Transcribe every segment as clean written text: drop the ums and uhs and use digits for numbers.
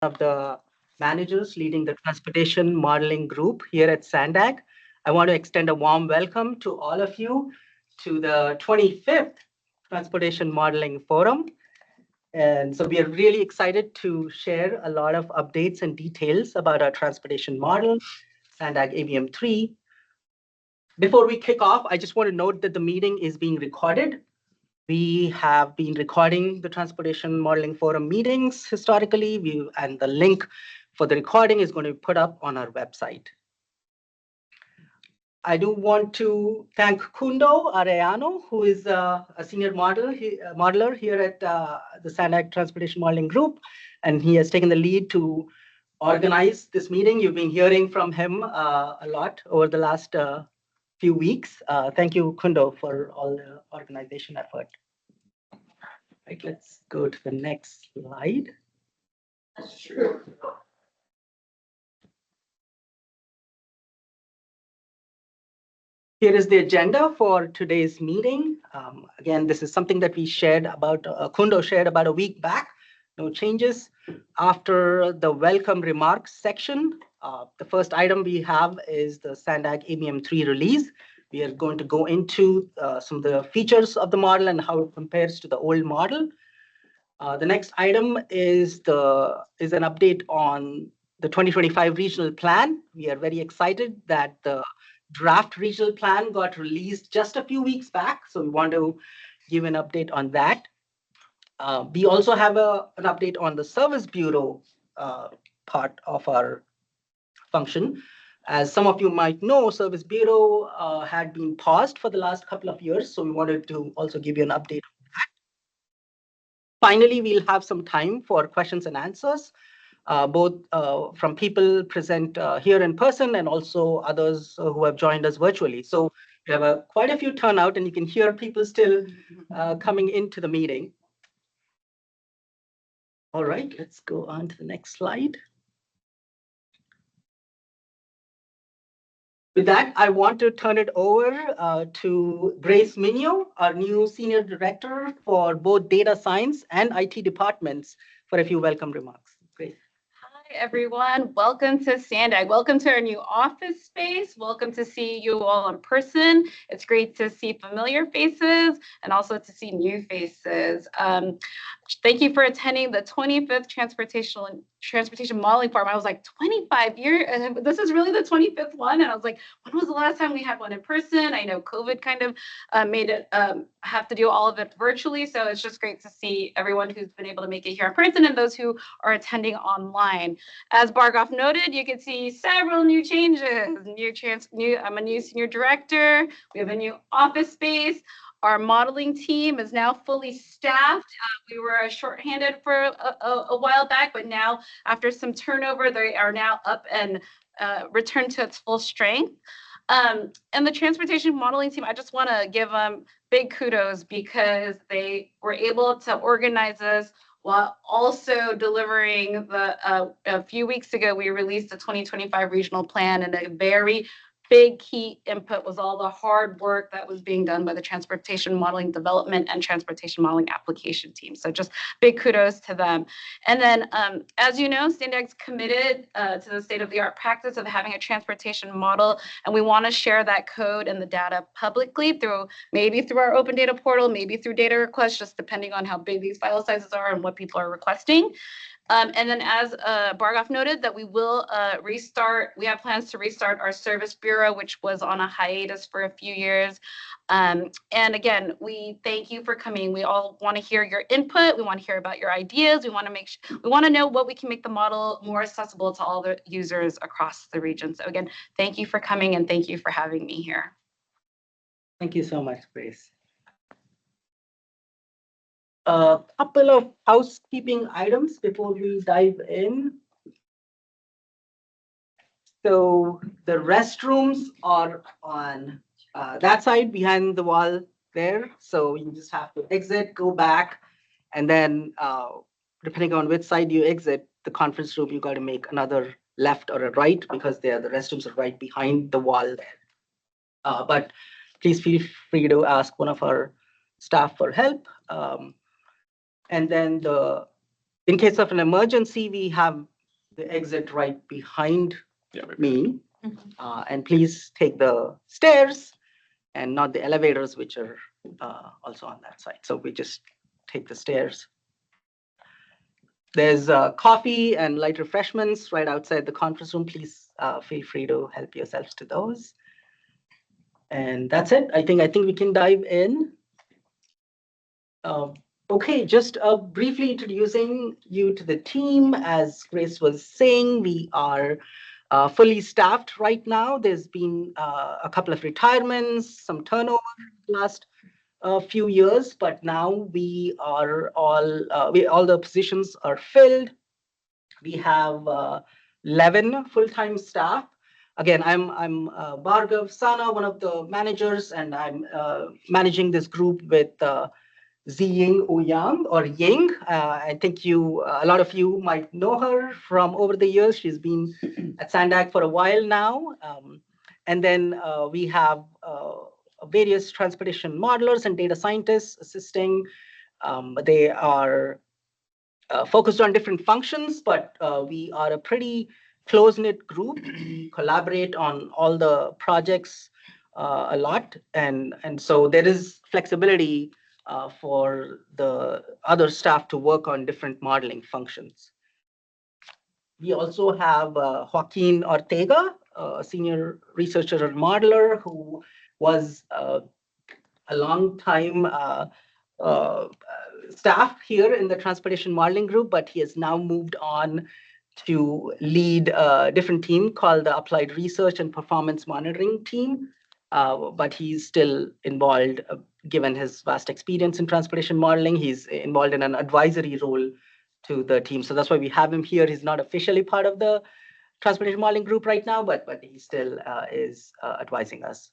of the managers leading the transportation modeling group here at SANDAG. I want to extend a warm welcome to all of you to the 25th Transportation Modeling Forum. And so we are really excited to share a lot of updates and details about our transportation model, SANDAG ABM3. Before we kick off, I just want to note that the meeting is being recorded. We have been recording the Transportation Modeling Forum meetings historically, and the link for the recording is going to be put up on our website. I do want to thank Kundo Arellano, who is a senior modeler here at the SANDAG Transportation Modeling Group, and he has taken the lead to organize this meeting. You've been hearing from him a lot over the last few weeks. Thank you, Kundo, for all the organization effort. Right, let's go to the next slide. Sure. Here is the agenda for today's meeting. Again, this is something that we shared about, Kundo shared about a week back. No changes. After the welcome remarks section, the first item we have is the SANDAG ABM3 release. We are going to go into some of the features of the model and how it compares to the old model. The next item is an update on the 2025 regional plan. We are very excited that the draft regional plan got released just a few weeks back, so we want to give an update on that. We also have an update on the service bureau part of our function. As some of you might know, service bureau had been paused for the last couple of years, so we wanted to also give you an update on that. Finally, we'll have some time for questions and answers, both from people present here in person and also others who have joined us virtually. So we have quite a few turnout, and you can hear people still coming into the meeting. All right, let's go on to the next slide. With that, I want to turn it over to Grace Minio, our new Senior Director for both Data Science and IT departments, for a few welcome remarks. Grace. Hi, everyone. Welcome to SANDAG. Welcome to our new office space. Welcome to see you all in person. It's great to see familiar faces and also to see new faces. Thank you for attending the 25th Transportation Modeling Forum. I was like, 25 years? And this is really the 25th one? And I was like, when was the last time we had one in person? I know COVID kind of made it have to do all of it virtually. So it's just great to see everyone who's been able to make it here in person and those who are attending online. As Bargoff noted, you can see several new changes. I'm a new senior director. We have a new office space. Our modeling team is now fully staffed. We were shorthanded for a while back, but now after some turnover, they are now up and returned to its full strength. And the transportation modeling team, I just want to give them big kudos because they were able to organize us while also delivering a few weeks ago, we released the 2025 regional plan, and a very big key input was all the hard work that was being done by the transportation modeling development and transportation modeling application team. So just big kudos to them. And then, as you know, SANDAG's committed to the state-of-the-art practice of having a transportation model, and we want to share that code and the data publicly maybe through our open data portal, maybe through data requests, just depending on how big these file sizes are and what people are requesting. And then as Bargoff noted that we will we have plans to restart our service bureau, which was on a hiatus for a few years. And again, we thank you for coming. We all want to hear your input. We want to hear about your ideas. We want to know what we can make the model more accessible to all the users across the region. So again, thank you for coming and thank you for having me here. Thank you so much, Grace. A couple of housekeeping items before we dive in. So the restrooms are on that side behind the wall there. So you just have to exit, go back, and then depending on which side you exit the conference room, you got to make another left or a right because the restrooms are right behind the wall there. But please feel free to ask one of our staff for help. And then the In case of an emergency, we have the exit right behind me. And please take the stairs and not the elevators, which are also on that side. So we just take the stairs. There's coffee and light refreshments right outside the conference room. Please feel free to help yourselves to those. And that's it. I think we can dive in. Okay, just briefly introducing you to the team. As Grace was saying, we are fully staffed right now. There's been a couple of retirements, some turnover last few years, but now we are all the positions are filled. We have 11 full-time staff. Again, I'm Bhargav Sana, one of the managers, and I'm managing this group with Ziying Ouyang or Ying. I think a lot of you might know her from over the years. She's been at SANDAG for a while now. And then we have various transportation modelers and data scientists assisting. They are focused on different functions, but we are a pretty close-knit group. We collaborate on all the projects a lot. And so there is flexibility for the other staff to work on different modeling functions. We also have Joaquin Ortega, a senior researcher and modeler who was a long time staff here in the transportation modeling group, but he has now moved on to lead a different team called the Applied Research and Performance Monitoring team. But he's still involved, given his vast experience in transportation modeling. He's involved in an advisory role to the team. So that's why we have him here. He's not officially part of the transportation modeling group right now, but he still is advising us.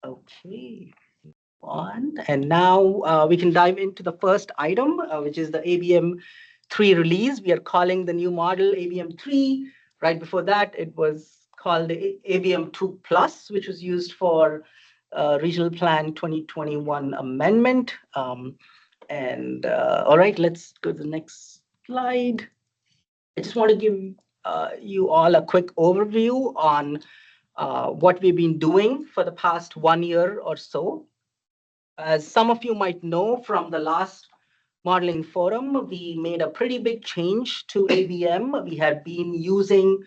Okay. And now we can dive into the first item, which is the ABM3 release. We are calling the new model ABM3. Right before that, it was called the ABM2 Plus, which was used for Regional Plan 2021 amendment. All right, let's go to the next slide. I just want to give you all a quick overview on what we've been doing for the past 1 year or so. As some of you might know from the last modeling forum, we made a pretty big change to ABM. We had been using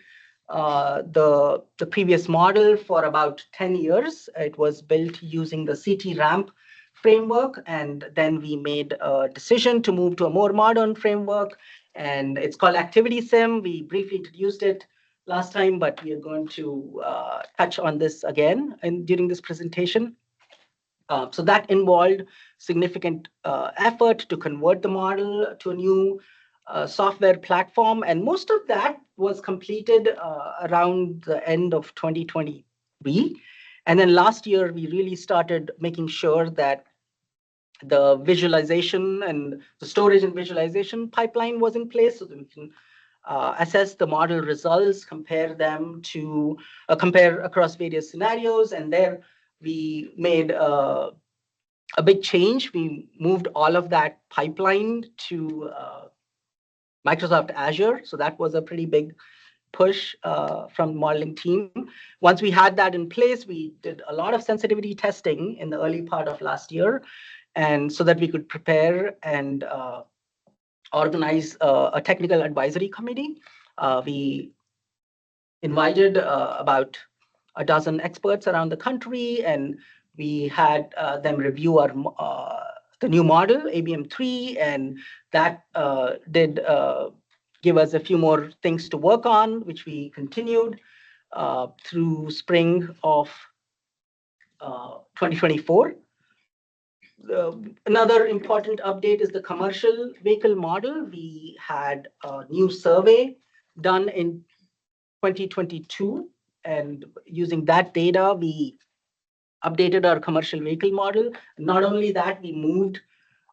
the previous model for about 10 years. It was built using the CT ramp framework, and then we made a decision to move to a more modern framework, and it's called Activity Sim. We briefly introduced it last time, but we are going to touch on this again during this presentation. So that involved significant effort to convert the model to a new software platform. And most of that was completed around the end of 2023. And then last year, we really started making sure that the visualization and the storage and visualization pipeline was in place so that we can assess the model results, compare them to compare across various scenarios. And there we made a big change. We moved all of that pipeline to Microsoft Azure. So that was a pretty big push from the modeling team. Once we had that in place, we did a lot of sensitivity testing in the early part of last year, and so that we could prepare and organize a technical advisory committee. We invited about a dozen experts around the country, and we had them review the new model, ABM3, and that did give us a few more things to work on, which we continued through spring of 2024. Another important update is the commercial vehicle model. We had a new survey done in 2022, and using that data, we updated our commercial vehicle model. Not only that, we moved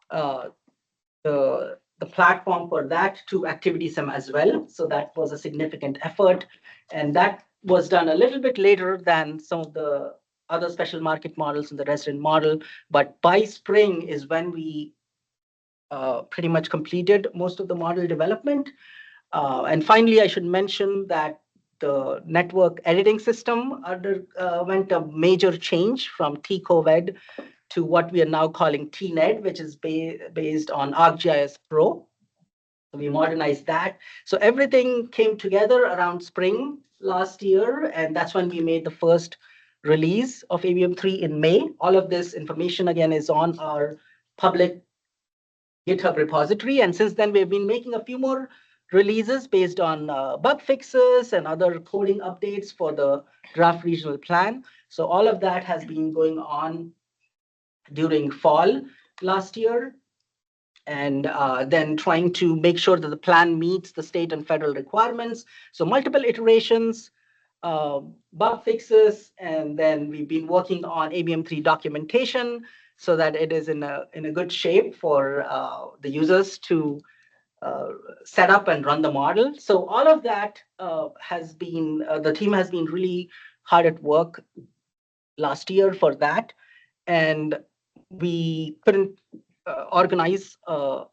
the platform for that to Activity Sim as well. So that was a significant effort, and that was done a little bit later than some of the other special market models in the resident model. But by spring is when we pretty much completed most of the model development. And finally, I should mention that the network editing system underwent a major change from TCOVED to what we are now calling TNED, which is based on ArcGIS Pro. So we modernized that. So everything came together around spring last year, and that's when we made the first release of ABM3 in May. All of this information, again, is on our public GitHub repository. And since then, we've been making a few more releases based on bug fixes and other coding updates for the draft regional plan. So all of that has been going on during fall last year, and then trying to make sure that the plan meets the state and federal requirements. So multiple iterations, bug fixes, and then we've been working on ABM3 documentation so that it is in a good shape for the users to set up and run the model. So all of that has been, the team has been really hard at work last year for that. And we couldn't organize a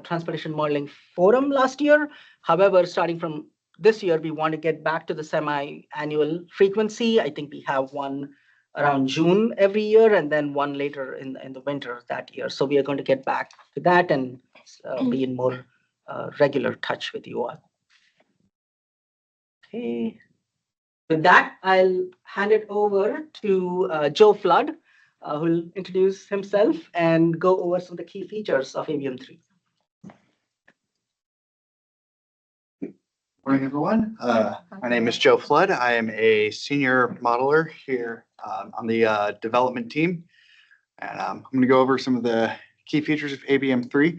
transportation modeling forum last year. However, starting from this year, we want to get back to the semi-annual frequency. I think we have one around June every year, and then one later in the winter that year. So we are going to get back to that and be in more regular touch with you all. Okay. With that, I'll hand it over to Joe Flood, who will introduce himself and go over some of the key features of ABM3. Morning, everyone. My name is Joe Flood. I am a senior modeler here on the development team. And I'm going to go over some of the key features of ABM3.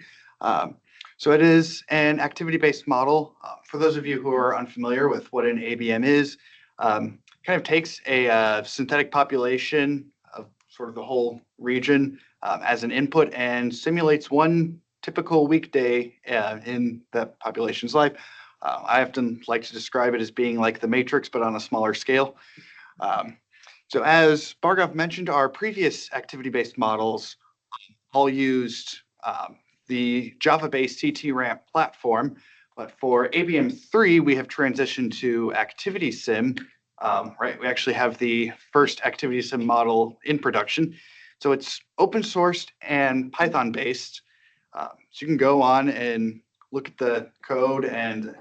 So it is an activity-based model. For those of you who are unfamiliar with what an ABM is, kind of takes a synthetic population of sort of the whole region as an input and simulates one typical weekday in that population's life. I often like to describe it as being like the Matrix, but on a smaller scale. So as Bhargav mentioned, our previous activity-based models all used the Java-based CT-RAMP platform, but for ABM3, we have transitioned to ActivitySim. Right, we actually have the first ActivitySim model in production. So it's open sourced and Python-based. So you can go on and look at the code, and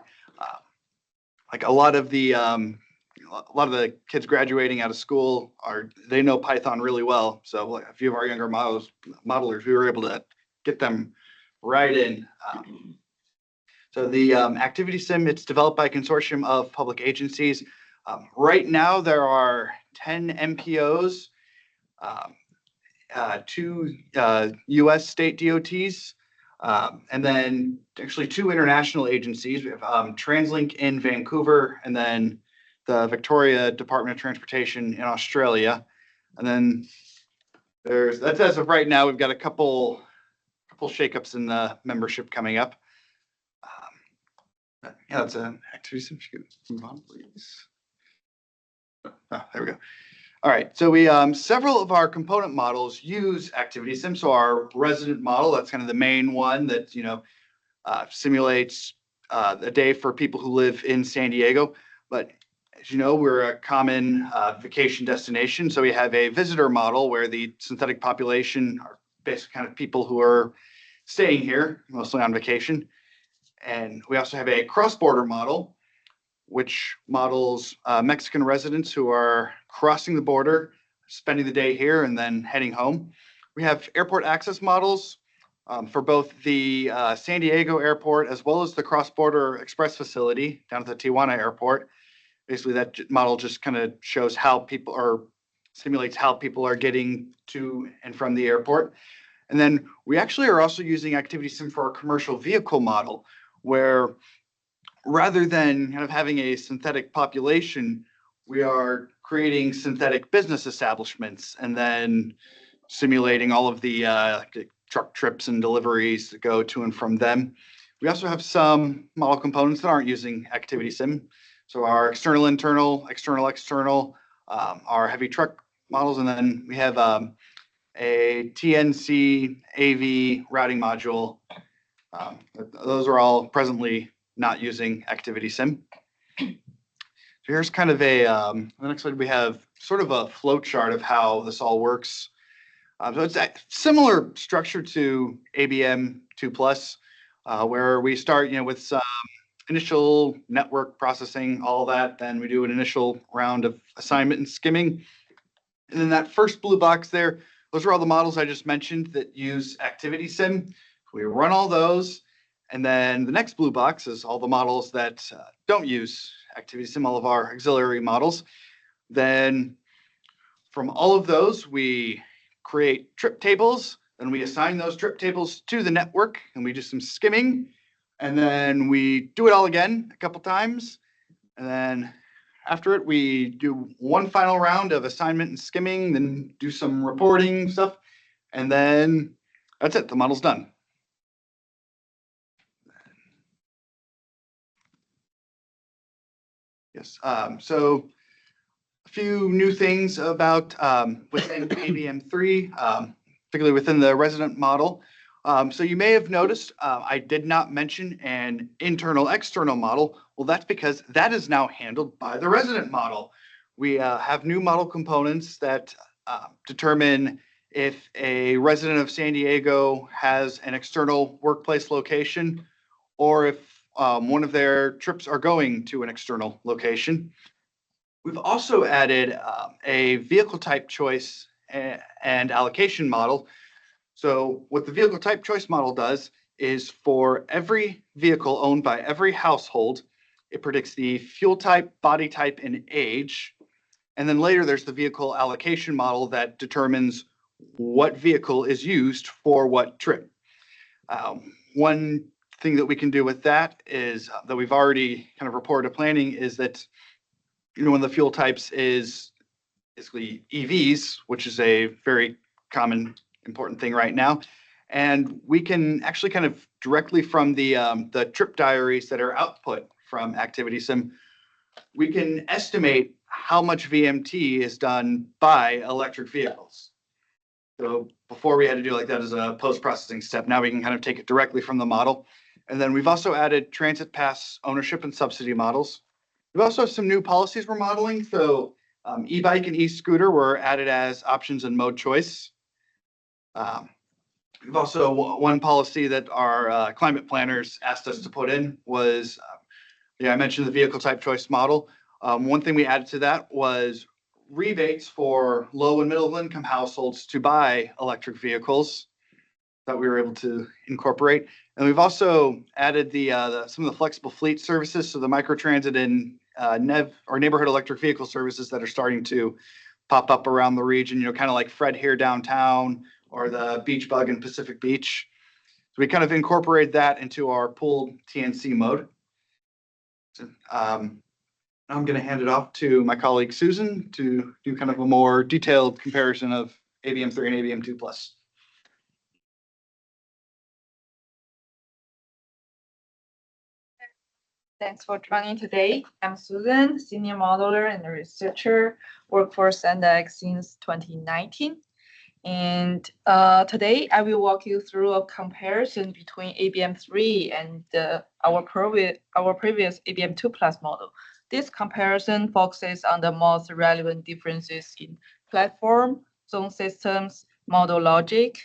like a lot of the kids graduating out of school they know Python really well. So like a few of our younger modelers, we were able to get them right in. So the ActivitySim, it's developed by a consortium of public agencies. Right now, there are 10 MPOs, 2 US state DOTs, and then actually 2 international agencies. We have TransLink in Vancouver, and then the Victoria Department of Transportation in Australia. And then that's as of right now. We've got a couple shakeups in the membership coming up. Yeah, that's an ActivitySim. Move on, please. Oh, there we go. All right, so we several of our component models use ActivitySim. So our resident model, that's kind of the main one that simulates a day for people who live in San Diego. But as you know, we're a common vacation destination. So we have a visitor model where the synthetic population are basically kind of people who are staying here, mostly on vacation. And we also have a cross-border model, which models Mexican residents who are crossing the border, spending the day here, and then heading home. We have airport access models for both the San Diego airport as well as the cross-border express facility down at the Tijuana airport. Basically, that model just kind of shows how people simulates how people are getting to and from the airport. And then we actually are also using ActivitySim for our commercial vehicle model, where rather than kind of having a synthetic population, we are creating synthetic business establishments and then simulating all of the truck trips and deliveries that go to and from them. We also have some model components that aren't using ActivitySim. So our external, internal, external, our heavy truck models, and then we have a TNC AV routing module. Those are all presently not using ActivitySim. So here's kind of a, on the next slide, we have sort of a flow chart of how this all works. So it's a similar structure to ABM 2+, where we start, with some initial network processing, all that. Then we do an initial round of assignment and skimming. And then that first blue box there, those are all the models I just mentioned that use ActivitySim. We run all those. And then the next blue box is all the models that don't use ActivitySim, all of our auxiliary models. Then from all of those, we create trip tables, and we assign those trip tables to the network, and we do some skimming, and then we do it all again a couple times, and then after it, we do one final round of assignment and skimming, then do some reporting stuff, and then that's it. The model's done. Yes. So a few new things about within ABM3, particularly within the resident model. So you may have noticed I did not mention an internal-external model. Well, that's because that is now handled by the resident model. We have new model components that determine if a resident of San Diego has an external workplace location, or if one of their trips are going to an external location. We've also added a vehicle type choice and allocation model. So what the vehicle type choice model does is for every vehicle owned by every household, it predicts the fuel type, body type, and age. And then later there's the vehicle allocation model that determines what vehicle is used for what trip. One thing that we can do with that is that we've already kind of reported to planning is that, one of the fuel types is basically EVs, which is a very common, important thing right now. And we can actually kind of directly from the trip diaries that are output from ActivitySim, we can estimate how much VMT is done by electric vehicles. So before we had to do like that as a post-processing step, now we can kind of take it directly from the model. And then we've also added transit pass ownership and subsidy models. We also have some new policies we're modeling. So e-bike and e-scooter were added as options and mode choice. We've also, one policy that our climate planners asked us to put in was, I mentioned the vehicle type choice model. One thing we added to that was rebates for low and middle income households to buy electric vehicles that we were able to incorporate. And we've also added some of the flexible fleet services, so the microtransit and NEV or neighborhood electric vehicle services that are starting to pop up around the region, kind of like Fred here downtown or the Beach Bug in Pacific Beach. So we kind of incorporate that into our pooled TNC mode. So, I'm going to hand it off to my colleague Susan to do kind of a more detailed comparison of ABM3 and ABM2+. Thanks for joining today. I'm Susan, senior modeler and researcher, work for SANDAG since 2019. And today I will walk you through a comparison between ABM3 and our previous ABM2+ model. This comparison focuses on the most relevant differences in platform, zone systems, model logic,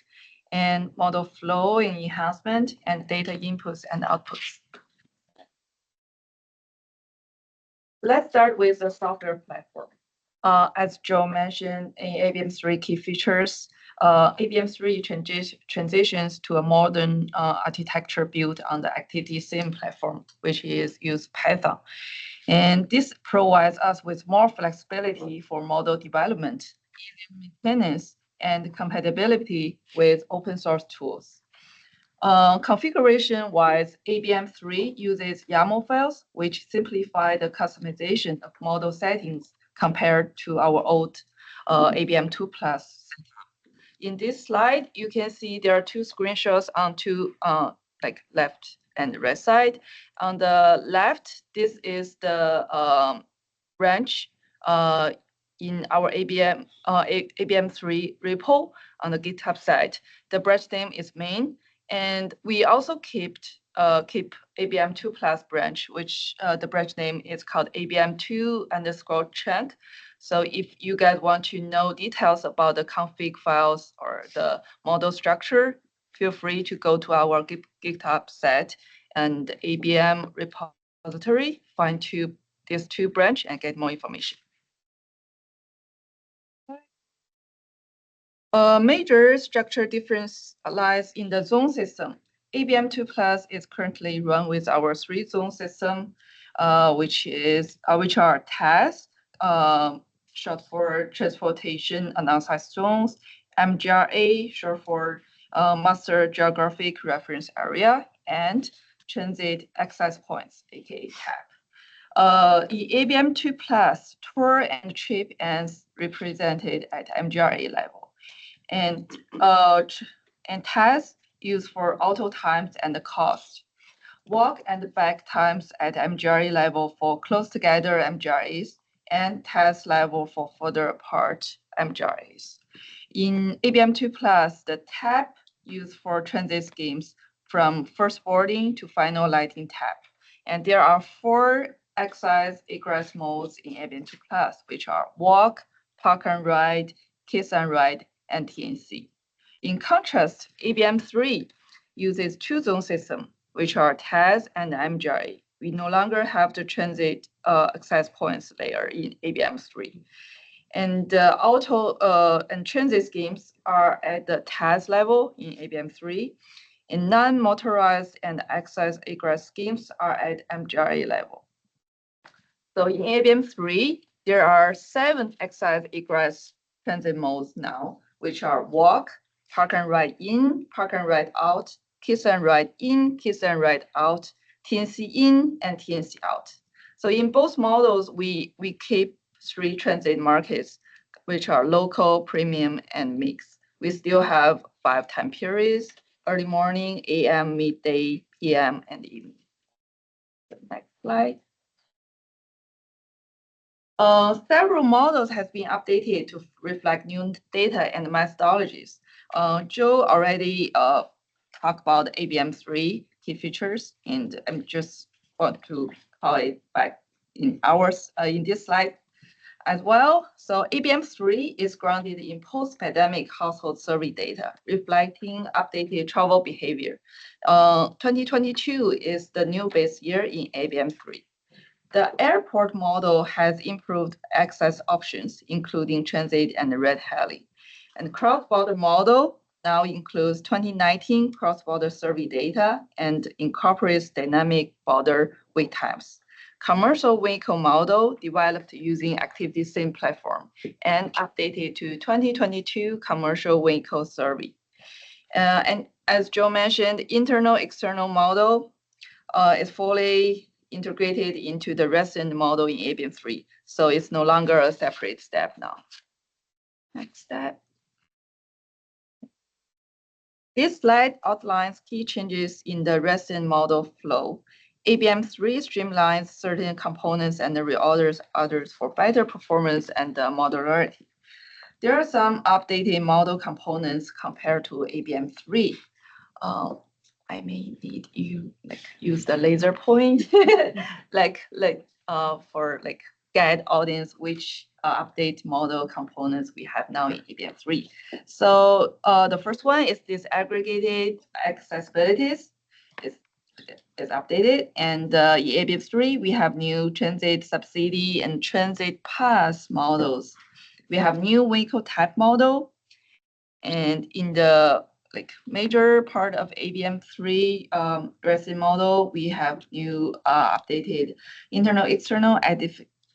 and model flow and enhancement, and data inputs and outputs. Let's start with the software platform. As Joe mentioned, in ABM3 key features, ABM3 transitions to a modern architecture built on the ActivitySim platform, which uses Python. And this provides us with more flexibility for model development, maintenance, and compatibility with open source tools. Configuration-wise, ABM3 uses YAML files, which simplify the customization of model settings compared to our old ABM2+. In this slide, you can see there are two screenshots on two like left and right side. On the left, this is the range in our ABM3 repo on the GitHub site. The branch name is main, and we also keep ABM2 plus branch, which the branch name is called ABM2_chunk. So if you guys want to know details about the config files or the model structure, feel free to go to our GitHub site and ABM repository, find these two branch and get more information. A major structure difference lies in the zone system. ABM2 Plus is currently run with our 3-zone system, which are TAS, short for Transportation Announced Zones, MGRA, short for Master Geographic Reference Area, and Transit Access Points, aka TAP. In ABM2 Plus, tour and trip ends represented at MGRA level, and TAS used for auto times and the cost. Walk and back times at MGRA level for close together MGRAs, and TAS level for further apart MGRAs. In ABM2 Plus, the TAP used for transit schemes from first boarding to final lighting TAP. And there are 4 access egress modes in ABM2 Plus, which are walk, park and ride, kiss and ride, and TNC. In contrast, ABM3 uses 2-zone system, which are TAS and MGRA. We no longer have the transit access points layer in ABM3. And auto and transit schemes are at the TAS level in ABM3, and non-motorized and access egress schemes are at MGRA level. So in ABM3, there are 7 access egress transit modes now, which are walk, park and ride in, park and ride out, kiss and ride in, kiss and ride out, TNC in, and TNC out. So in both models, we keep 3 transit markets, which are local, premium, and mix. We still have 5 time periods: early morning, AM, midday, PM, and evening. The next slide. Several models have been updated to reflect new data and methodologies. Joe already talked about ABM3 key features, and I just want to call it back in this slide as well. So ABM3 is grounded in post-pandemic household survey data, reflecting updated travel behavior. 2022 is the new base year in ABM3. The airport model has improved access options, including transit and red hailing. And cross-border model now includes 2019 cross-border survey data and incorporates dynamic border wait times. Commercial vehicle model developed using Activity Sim platform and updated to 2022 commercial vehicle survey. And as Joe mentioned, internal-external model is fully integrated into the resident model in ABM3. So it's no longer a separate step now. Next step. This slide outlines key changes in the resident model flow. ABM3 streamlines certain components and reorders others for better performance and modularity. There are some updated model components compared to ABM3. I may need you use the laser point, for guide audience which update model components we have now in ABM3. So the first one is this aggregated accessibilities is updated, and in ABM3 we have new transit subsidy and transit pass models. We have new vehicle type model, and in the major part of ABM3 resident model, we have new updated internal-external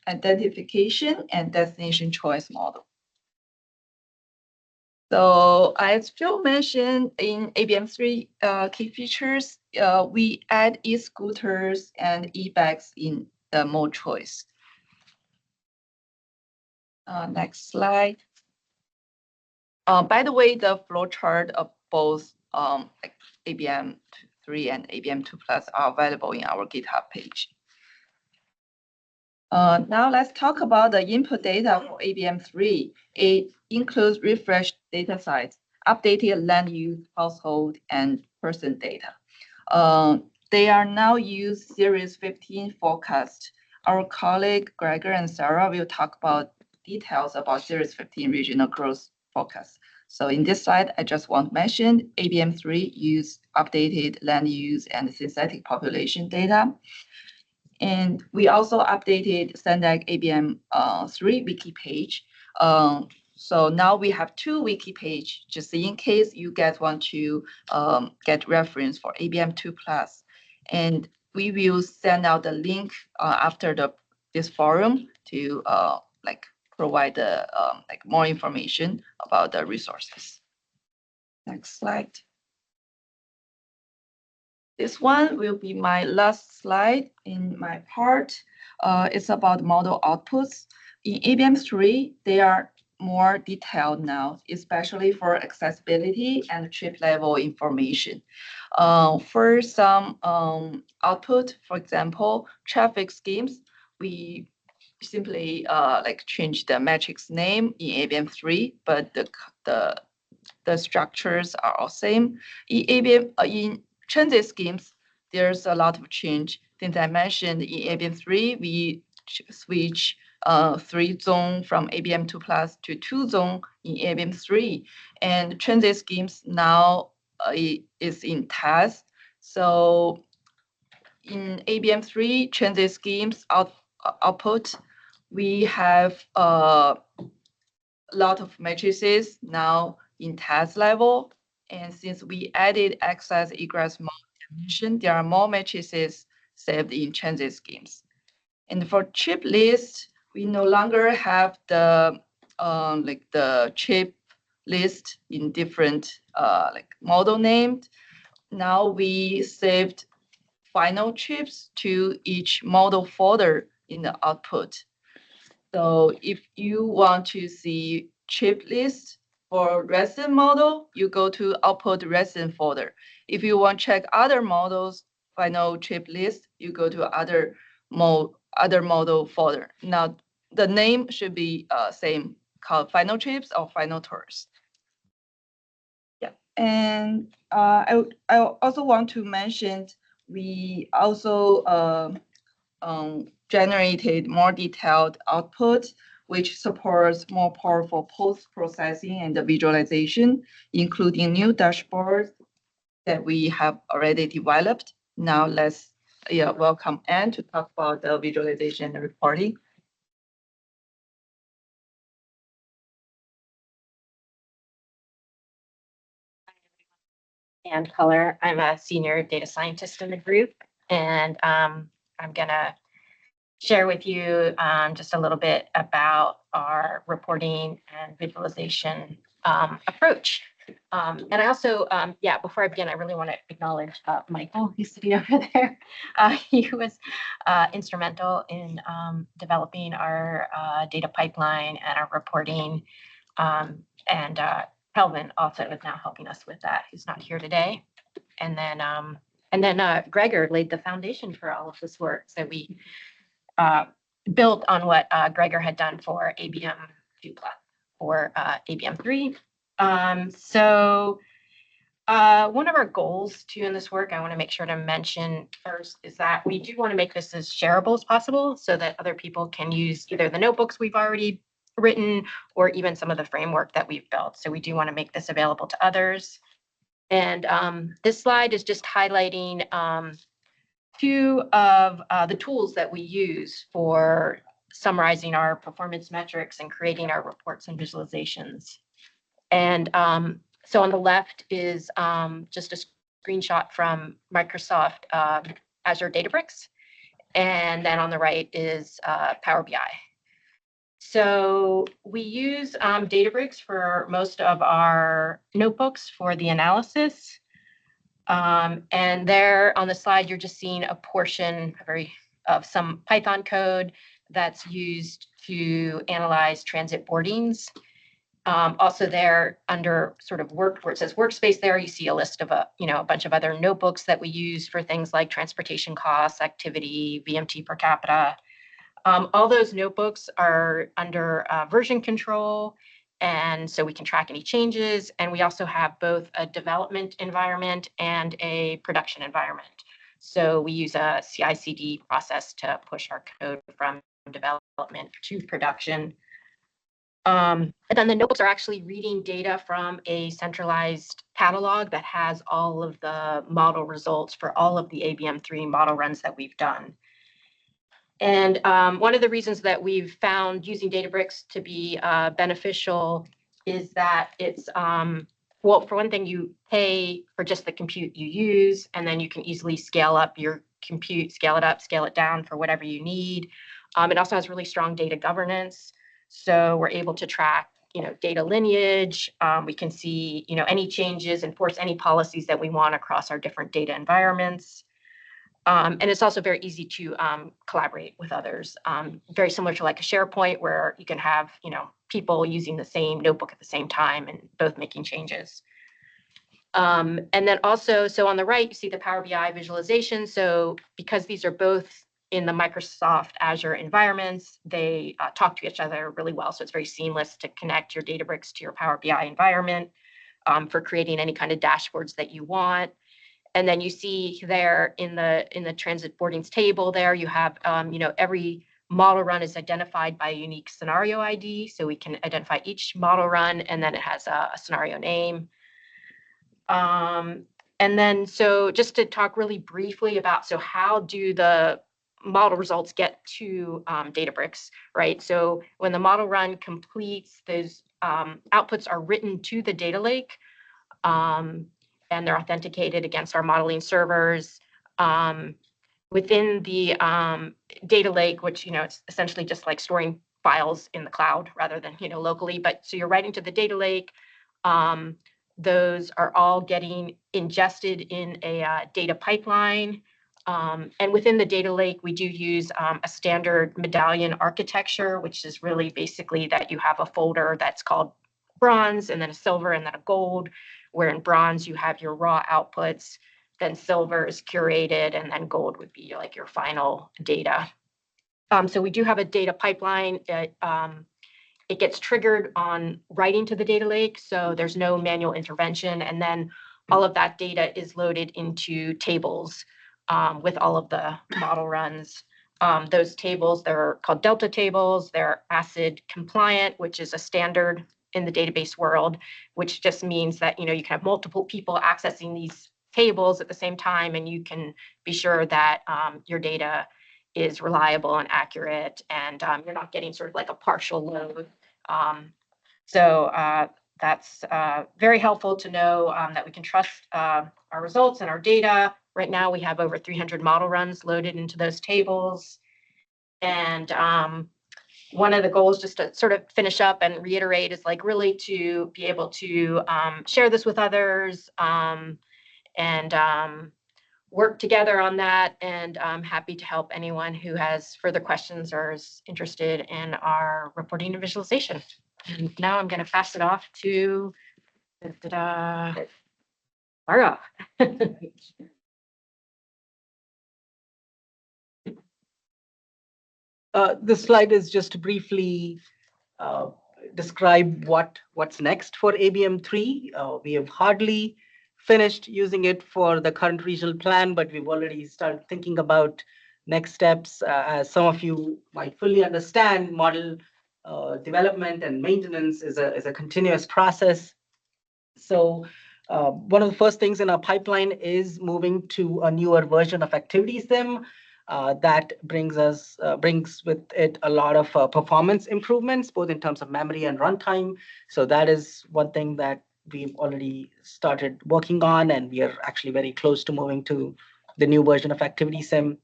identification and destination choice model. So as Joe mentioned, in ABM3 key features, we add e-scooters and e-bikes in the mode choice. Next slide. By the way, the flow chart of both ABM3 and ABM2 Plus are available in our GitHub page. Now let's talk about the input data for ABM3. It includes refreshed data sites, updated land use, household, and person data. They are now use Series 15 forecast. Our colleague Gregor and Sarah will talk about details about Series 15 regional growth forecast. So in this slide, I just want to mention ABM3 use updated land use and synthetic population data. And we also updated SANDAG ABM3 wiki page. So now we have 2 wiki page, just in case you guys want to get reference for ABM2+. And we will send out the link after this forum to provide more information about the resources. Next slide. This one will be my last slide in my part. It's about model outputs. In ABM3, they are more detailed now, especially for accessibility and trip level information. For some output, for example, traffic schemes, we simply change the matrix name in ABM3, but the structures are all same. In transit schemes, there's a lot of change. Since I mentioned in ABM3, we switch 3 zone from ABM2+ to 2 zone in ABM3, and transit schemes now is in test. So in ABM3 transit schemes output, we have a lot of matrices now in test level. And since we added access egress mode definition, there are more matrices saved in transit schemes. And for chip list, we no longer have the chip list in different model named. Now we saved final chips to each model folder in the output. So if you want to see chip list for resident model, you go to output resident folder. If you want to check other models final chip list, you go to other model folder. Now the name should be same, called final chips or final tours. Yeah, and I also want to mention we also generated more detailed output, which supports more powerful post-processing and the visualization, including new dashboards that we have already developed. Now let's welcome Anne to talk about the visualization and reporting. Anne Color. I'm a senior data scientist in the group, and I'm gonna share with you just a little bit about our reporting and visualization approach. And I also, before I begin, I really want to acknowledge Michael, who's sitting over there. He was instrumental in developing our data pipeline and our reporting. And Kelvin also is now helping us with that. He's not here today. And then Gregor laid the foundation for all of this work. So we built on what Gregor had done for ABM2+, for ABM3. So one of our goals too in this work, I want to make sure to mention first, is that we do want to make this as shareable as possible so that other people can use either the notebooks we've already written or even some of the framework that we've built. So we do want to make this available to others. And this slide is just highlighting two of the tools that we use for summarizing our performance metrics and creating our reports and visualizations. And so on the left is just a screenshot from Microsoft Azure Databricks. And then on the right is Power BI. So we use Databricks for most of our notebooks for the analysis. And there on the slide, you're just seeing a portion of some Python code that's used to analyze transit boardings. Also there under sort of work, where it says workspace there, you see a list of a bunch of other notebooks that we use for things like transportation costs, activity, VMT per capita. All those notebooks are under version control, and so we can track any changes. And we also have both a development environment and a production environment. So we use a CI/CD process to push our code from development to production. And then the notebooks are actually reading data from a centralized catalog that has all of the model results for all of the ABM3 model runs that we've done. And one of the reasons that we've found using Databricks to be beneficial is that it's, well, for one thing, you pay for just the compute you use, and then you can easily scale up your compute, scale it up, scale it down for whatever you need. It also has really strong data governance. So we're able to track, data lineage. We can see, any changes, enforce any policies that we want across our different data environments. And it's also very easy to collaborate with others. Very similar to like a SharePoint where you can have, people using the same notebook at the same time and both making changes. And then also, so on the right, you see the Power BI visualization. So because these are both in the Microsoft Azure environments, they talk to each other really well. So it's very seamless to connect your Databricks to your Power BI environment for creating any kind of dashboards that you want. And then you see there in the transit boardings table there, you have, every model run is identified by a unique scenario ID. So we can identify each model run, and then it has a scenario name. And then, so just to talk really briefly about, so how do the model results get to Databricks, right? So when the model run completes, those outputs are written to the data lake, and they're authenticated against our modeling servers. Within the data lake, which, it's essentially just like storing files in the cloud rather than, locally. But so you're writing to the data lake. Those are all getting ingested in a data pipeline. And within the data lake, we do use a standard medallion architecture, which is really basically that you have a folder that's called bronze, and then a silver, and then a gold, where in bronze you have your raw outputs, then silver is curated, and then gold would be like your final data. So we do have a data pipeline. It gets triggered on writing to the data lake, so there's no manual intervention, and then all of that data is loaded into tables with all of the model runs. Those tables, they're called delta tables. They're ACID compliant, which is a standard in the database world, which just means that, you can have multiple people accessing these tables at the same time, and you can be sure that your data is reliable and accurate, and you're not getting sort of like a partial load. So that's very helpful to know that we can trust our results and our data. Right now, we have over 300 model runs loaded into those tables. And one of the goals, just to sort of finish up and reiterate, is like really to be able to share this with others and work together on that. And I'm happy to help anyone who has further questions or is interested in our reporting and visualization. And now I'm going to pass it off to Laura. This slide is just to briefly describe what's next for ABM3. We have hardly finished using it for the current regional plan, but we've already started thinking about next steps. As some of you might fully understand, model development and maintenance is a continuous process. So one of the first things in our pipeline is moving to a newer version of ActivitySim. That brings with it a lot of performance improvements, both in terms of memory and runtime. So that is one thing that we've already started working on, and we are actually very close to moving to the new version of ActivitySim.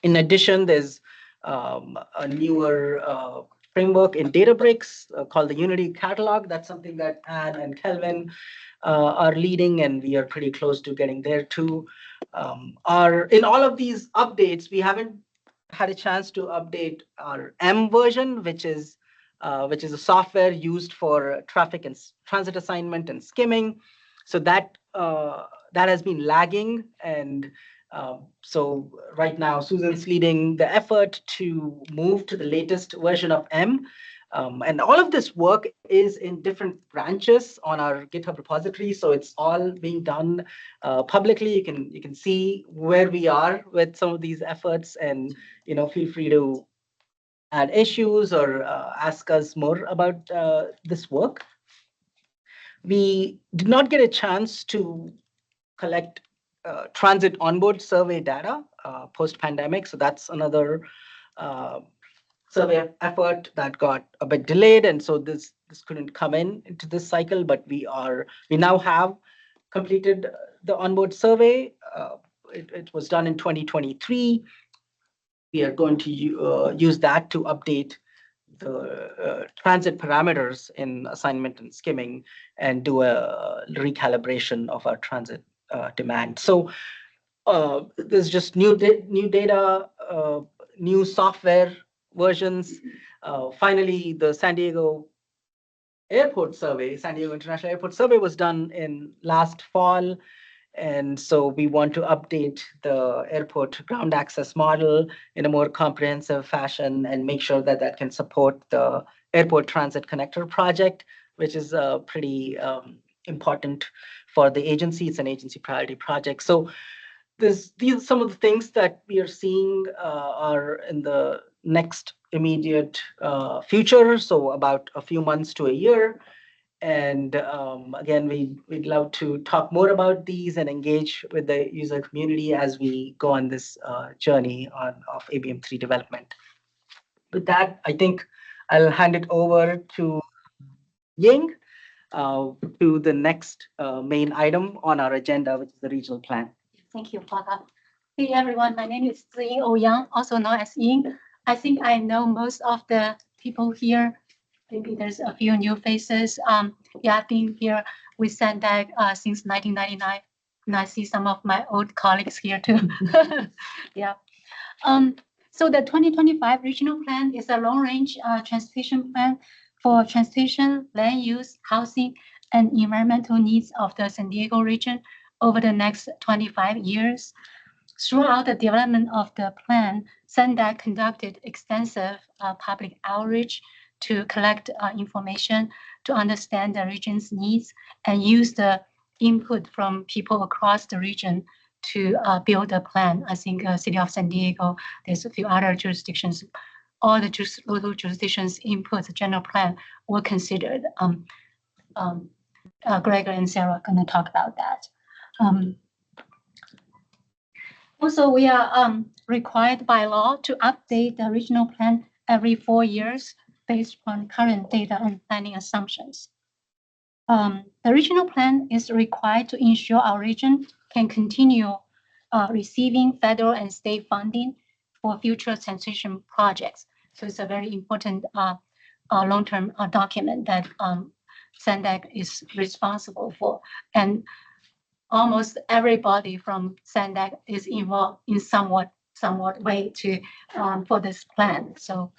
In addition, there's a newer framework in Databricks called the Unity Catalog. That's something that Anne and Kelvin are leading, and we are pretty close to getting there too. In all of these updates, we haven't had a chance to update our M version, which is a software used for traffic and transit assignment and skimming. So that has been lagging, and So right now, Susan's leading the effort to move to the latest version of M. And all of this work is in different branches on our GitHub repository. So it's all being done publicly. You can see where we are with some of these efforts, and feel free to add issues or ask us more about this work. We did not get a chance to collect transit onboard survey data post-pandemic. So that's another survey effort that got a bit delayed. And so this couldn't come into this cycle, but we now have completed the onboard survey. It was done in 2023. We are going to use that to update the transit parameters in assignment and skimming and do a recalibration of our transit demand. So there's just new data, new software versions. Finally, the San Diego International Airport Survey was done in last fall. And so we want to update the airport ground access model in a more comprehensive fashion and make sure that that can support the airport transit connector project, which is pretty important for the agency. It's an agency priority project. So these some of the things that we are seeing are in the next immediate future, so about a few months to a year. And again, we'd love to talk more about these and engage with the user community as we go on this journey of ABM3 development. With that, I think I'll hand it over to Ying to the next main item on our agenda, which is the regional plan. Thank you, Wika. Hey everyone, my name is Ziying Ouyang, also known as Ying. I think I know most of the people here. Maybe there's a few new faces. Yeah, I've been here with SANDAG since 1999, and I see some of my old colleagues here too. Yeah. So the 2025 regional plan is a long-range transportation plan for transportation, land use, housing, and environmental needs of the San Diego region over the next 25 years. Throughout the development of the plan, SANDAG conducted extensive public outreach to collect information to understand the region's needs and use the input from people across the region to build a plan. I think City of San Diego, there's a few other jurisdictions, all the local jurisdictions input the general plan were considered. Gregor and Sarah are going to talk about that. Also, we are required by law to update the regional plan every 4 years based on current data and planning assumptions. The regional plan is required to ensure our region can continue receiving federal and state funding for future transition projects. So it's a very important long-term document that SANDAG is responsible for. And almost everybody from SANDAG is involved in somewhat way to for this plan. So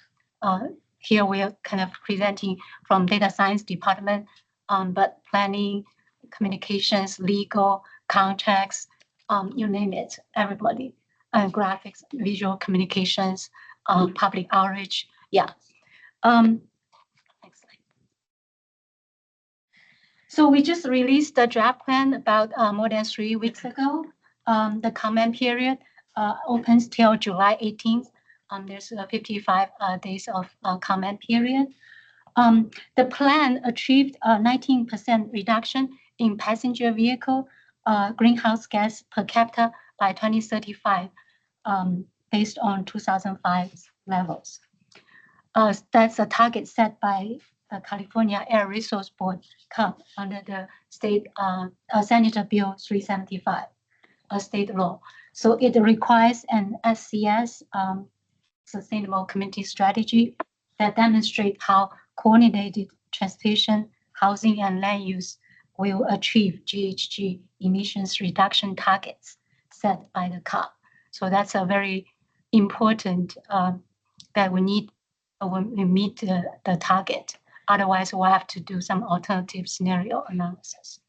here we are kind of presenting from data science department, but planning, communications, legal, contracts, you name it, everybody, graphics, visual communications, public outreach, yeah. Next slide. So we just released the draft plan about more than 3 weeks ago. The comment period opens till July 18th. There's 55 days of comment period. The plan achieved a 19% reduction in passenger vehicle greenhouse gas per capita by 2035, based on 2005 levels. That's a target set by the California Air Resource Board, CAB, under the state Senate Bill 375, a state law. So it requires an SCS, Sustainable Community Strategy, that demonstrate how coordinated transportation, housing, and land use will achieve GHG emissions reduction targets set by the CAB. So that's a very important that we need when we meet the target. Otherwise, we'll have to do some alternative scenario analysis.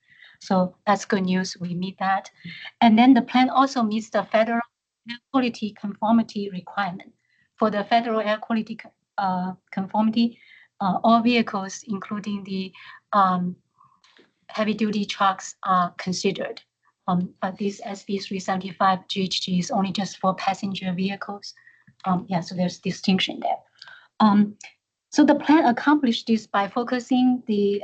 So that's good news. We meet that. And then the plan also meets the federal air quality conformity requirement. For the federal air quality conformity, all vehicles, including the heavy-duty trucks, are considered. But this SB 375 GHG is only just for passenger vehicles. Yeah, so there's distinction there. So the plan accomplished this by focusing the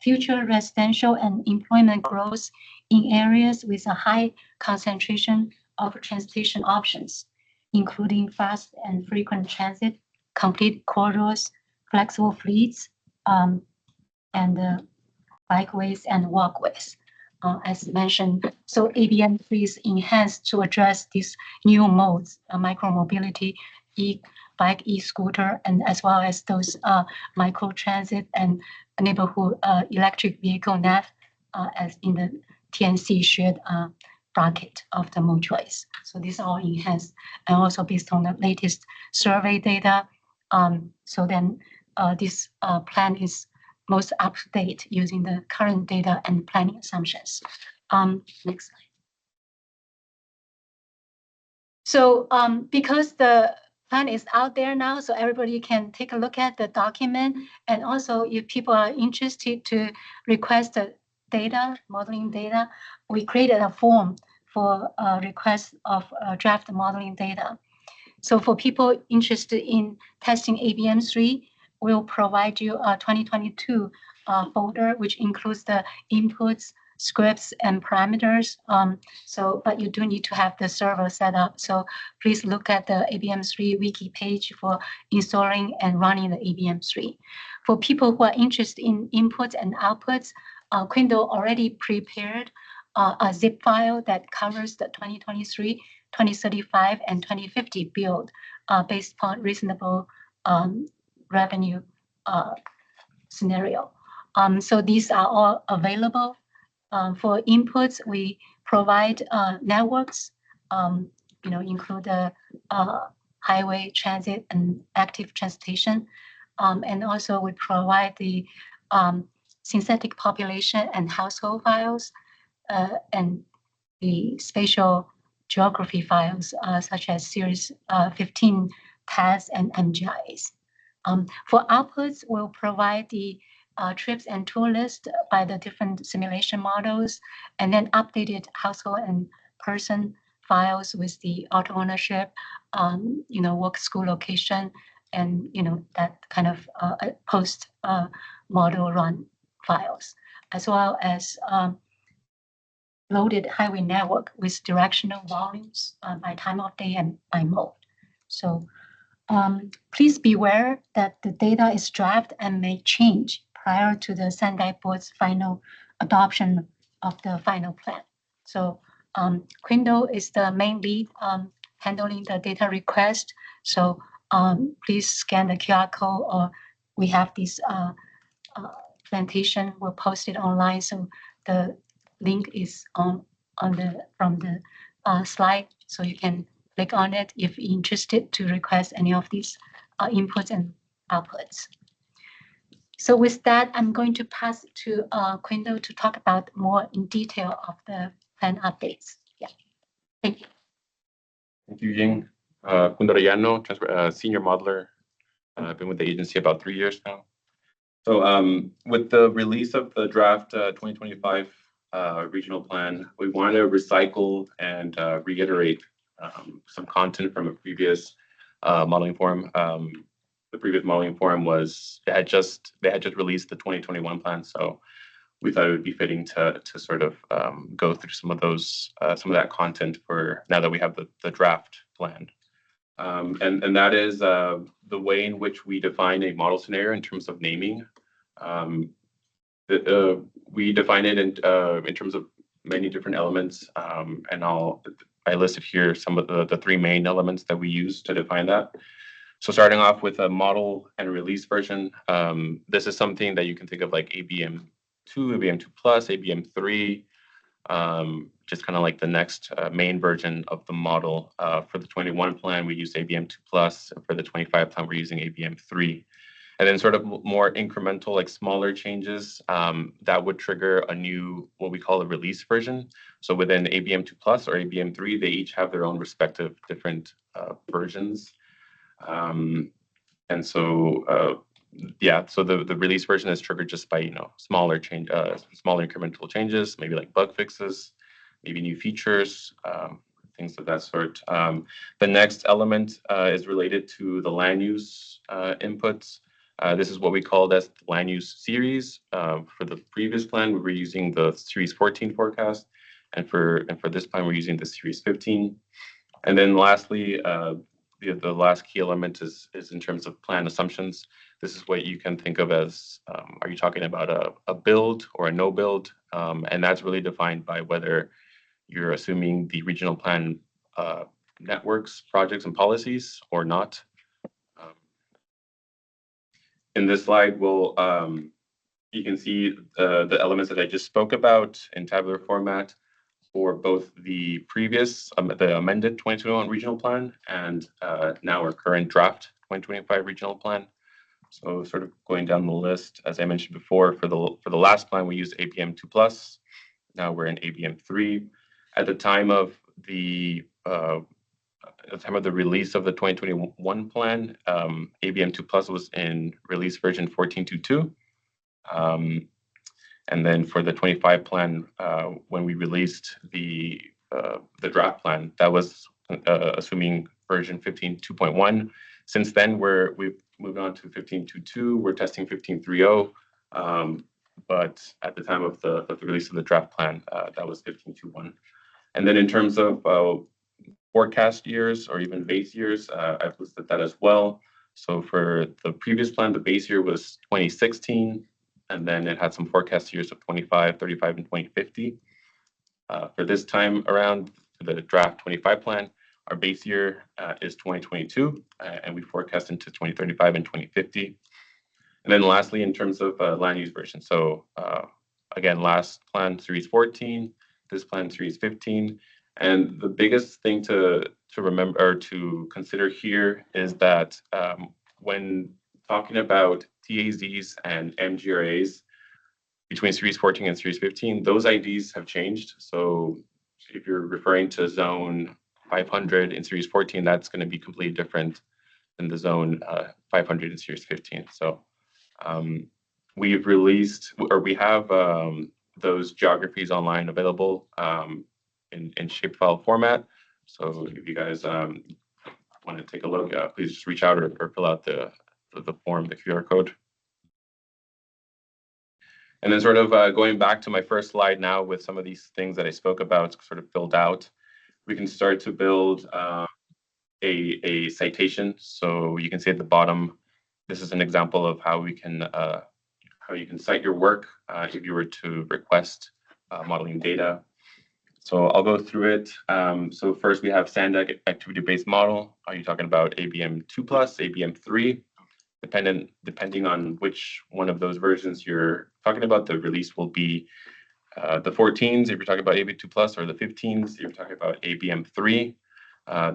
future residential and employment growth in areas with a high concentration of transportation options, including fast and frequent transit, complete corridors, flexible fleets, and bikeways and walkways. As mentioned, so ABM3 is enhanced to address these new modes, micromobility, bike, e-scooter, and as well as those micro-transit and neighborhood electric vehicle nav as in the TNC shared bracket of the mode choice. So these are all enhanced and also based on the latest survey data. So then this plan is most up to date using the current data and planning assumptions. Next slide. So because the plan is out there now, so everybody can take a look at the document. And also if people are interested to request the data, modeling data, we created a form for request of draft modeling data. So for people interested in testing ABM3, we'll provide you a 2022 folder, which includes the inputs, scripts, and parameters. But you do need to have the server set up. So please look at the ABM3 wiki page for installing and running the ABM3. For people who are interested in inputs and outputs, Quindo already prepared a zip file that covers the 2023, 2035, and 2050 build based upon reasonable revenue scenario. So these are all available. For inputs, we provide networks, include the highway, transit, and active transportation. And also we provide the synthetic population and household files and the spatial geography files such as Series 15 TAS and MGIs. For outputs, we'll provide the trips and tour list by the different simulation models, and then updated household and person files with the auto ownership, work school location, and that kind of post model run files, as well as loaded highway network with directional volumes by time of day and by mode. So please beware that the data is draft and may change prior to the SANDAG board's final adoption of the final plan. So Quindo is the main lead handling the data request. So please scan the QR code, or we have this presentation, we'll post it online. So the link is from the slide, so you can click on it if you're interested to request any of these inputs and outputs. So with that, I'm going to pass it to Quindo to talk about more in detail of the plan updates. Yeah, thank you. Thank you, Ying. Quindo Rellano, senior modeler. I've been with the agency about 3 years now. So with the release of the draft 2025 regional plan, we want to recycle and reiterate some content from a previous modeling forum. The previous modeling forum they had just released the 2021 plan, so we thought it would be fitting to sort of go through some of that content for now that we have the draft plan. And that is the way in which we define a model scenario in terms of naming. We define it in terms of many different elements, and I listed here some of the three main elements that we use to define that. So starting off with a model and release version, this is something that you can think of like ABM2, ABM2 plus, ABM3, just kind of like the next main version of the model. For the 21 plan, we use ABM2 plus, and for the 25 plan, we're using ABM3. And then sort of more incremental, like smaller changes that would trigger a new, what we call a release version. So within ABM2 Plus or ABM3, they each have their own respective different versions. And so, yeah, so the release version is triggered just by, smaller incremental changes, maybe like bug fixes, maybe new features, things of that sort. The next element is related to the land use inputs. This is what we called as the land use series. For the previous plan, we were using the series 14 forecast, and for this plan, we're using the series 15. And then lastly, the last key element is in terms of plan assumptions. This is what you can think of as, are you talking about a build or a no build? And that's really defined by whether you're assuming the regional plan networks, projects, and policies or not. In this slide, you can see the elements that I just spoke about in tabular format for both the previous, the amended 2021 regional plan and now our current draft 2025 regional plan. So sort of going down the list, as I mentioned before, for the last plan, we used ABM2 Plus. Now we're in ABM3. At the time of the release of the 2021 plan, ABM2 Plus was in release version 14.2.2. And then for the 25 plan, when we released the draft plan, that was assuming version 15.2.1. Since then, we've moved on to 15.2.2. We're testing 15.3.0. But at the time of the release of the draft plan, that was 15.2.1. And then in terms of forecast years or even base years, I've listed that as well. So for the previous plan, the base year was 2016, and then it had some forecast years of 25, 35, and 2050. For this time around, the draft 25 plan, our base year is 2022, and we forecast into 2035 and 2050. And then lastly, in terms of land use version. So again, last plan, series 14, this plan, series 15. And the biggest thing to remember or to consider here is that when talking about TAZs and MGRAs between series 14 and series 15, those IDs have changed. So if you're referring to zone 500 in series 14, that's going to be completely different than the zone 500 in series 15. So we've released, or we have those geographies online available in shapefile format. So if you guys want to take a look, please just reach out or fill out the form, the QR code. And then sort of going back to my first slide now with some of these things that I spoke about sort of filled out, we can start to build a citation. So you can see at the bottom, this is an example of how you can cite your work if you were to request modeling data. So I'll go through it. So first we have SANDAG activity-based model. Are you talking about ABM2 Plus, ABM3? Depending on which one of those versions you're talking about, the release will be the 14s if you're talking about ABM2 Plus, or the 15s if you're talking about ABM3.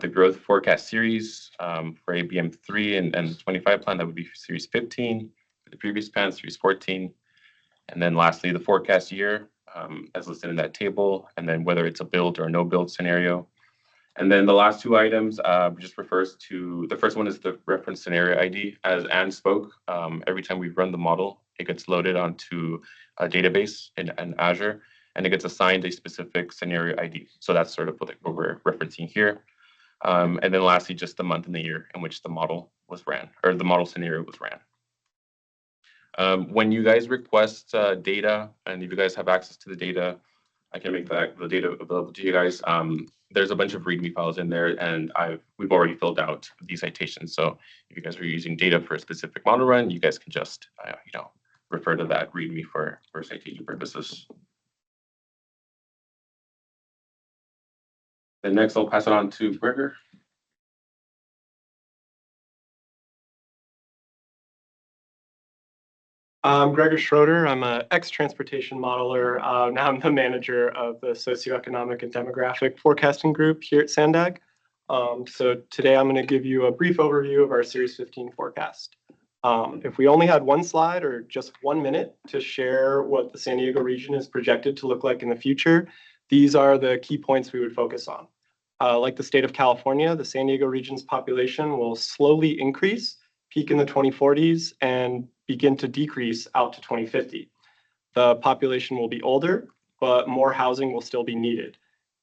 The growth forecast series for ABM3 and 25 plan, that would be series 15. For the previous plan, series 14. And then lastly, the forecast year as listed in that table, and then whether it's a build or a no build scenario. And then the last two items just refers to, the first one is the reference scenario ID. As Anne spoke, every time we run the model, it gets loaded onto a database in Azure, and it gets assigned a specific scenario ID. So that's sort of what we're referencing here. And then lastly, just the month and the year in which the model was ran, or the model scenario was ran. When you guys request data, and if you guys have access to the data, I can make the data available to you guys. There's a bunch of README files in there, and we've already filled out these citations. So if you guys are using data for a specific model run, you guys can just refer to that README for citation purposes. And next, I'll pass it on to Gregor. I'm Gregor Schroeder. I'm an ex-transportation modeler. Now I'm the manager of the socioeconomic and demographic forecasting group here at SANDAG. So today I'm going to give you a brief overview of our Series 15 forecast. If we only had one slide or just 1 minute to share what the San Diego region is projected to look like in the future, these are the key points we would focus on. Like the state of California, the San Diego region's population will slowly increase, peak in the 2040s, and begin to decrease out to 2050. The population will be older, but more housing will still be needed.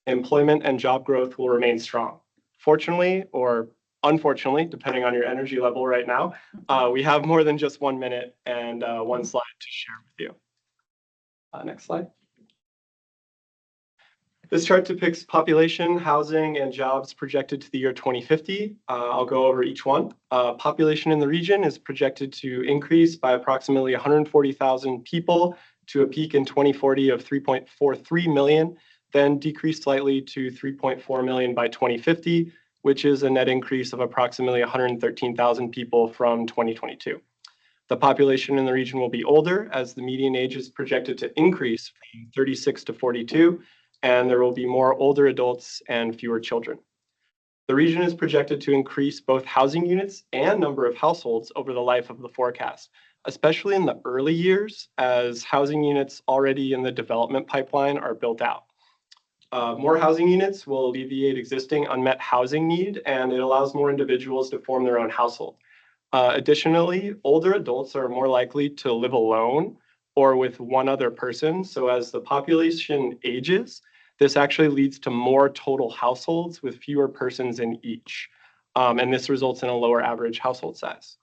Employment and job growth will remain strong. Fortunately, or unfortunately, depending on your energy level right now, we have more than just 1 minute and one slide to share with you. Next slide. This chart depicts population, housing, and jobs projected to the year 2050. I'll go over each one. Population in the region is projected to increase by approximately 140,000 people to a peak in 2040 of 3.43 million, then decrease slightly to 3.4 million by 2050, which is a net increase of approximately 113,000 people from 2022. The population in the region will be older as the median age is projected to increase from 36 to 42, and there will be more older adults and fewer children. The region is projected to increase both housing units and number of households over the life of the forecast, especially in the early years as housing units already in the development pipeline are built out. More housing units will alleviate existing unmet housing need, and it allows more individuals to form their own household. Additionally, older adults are more likely to live alone or with one other person. So as the population ages, this actually leads to more total households with fewer persons in each. And this results in a lower average household size.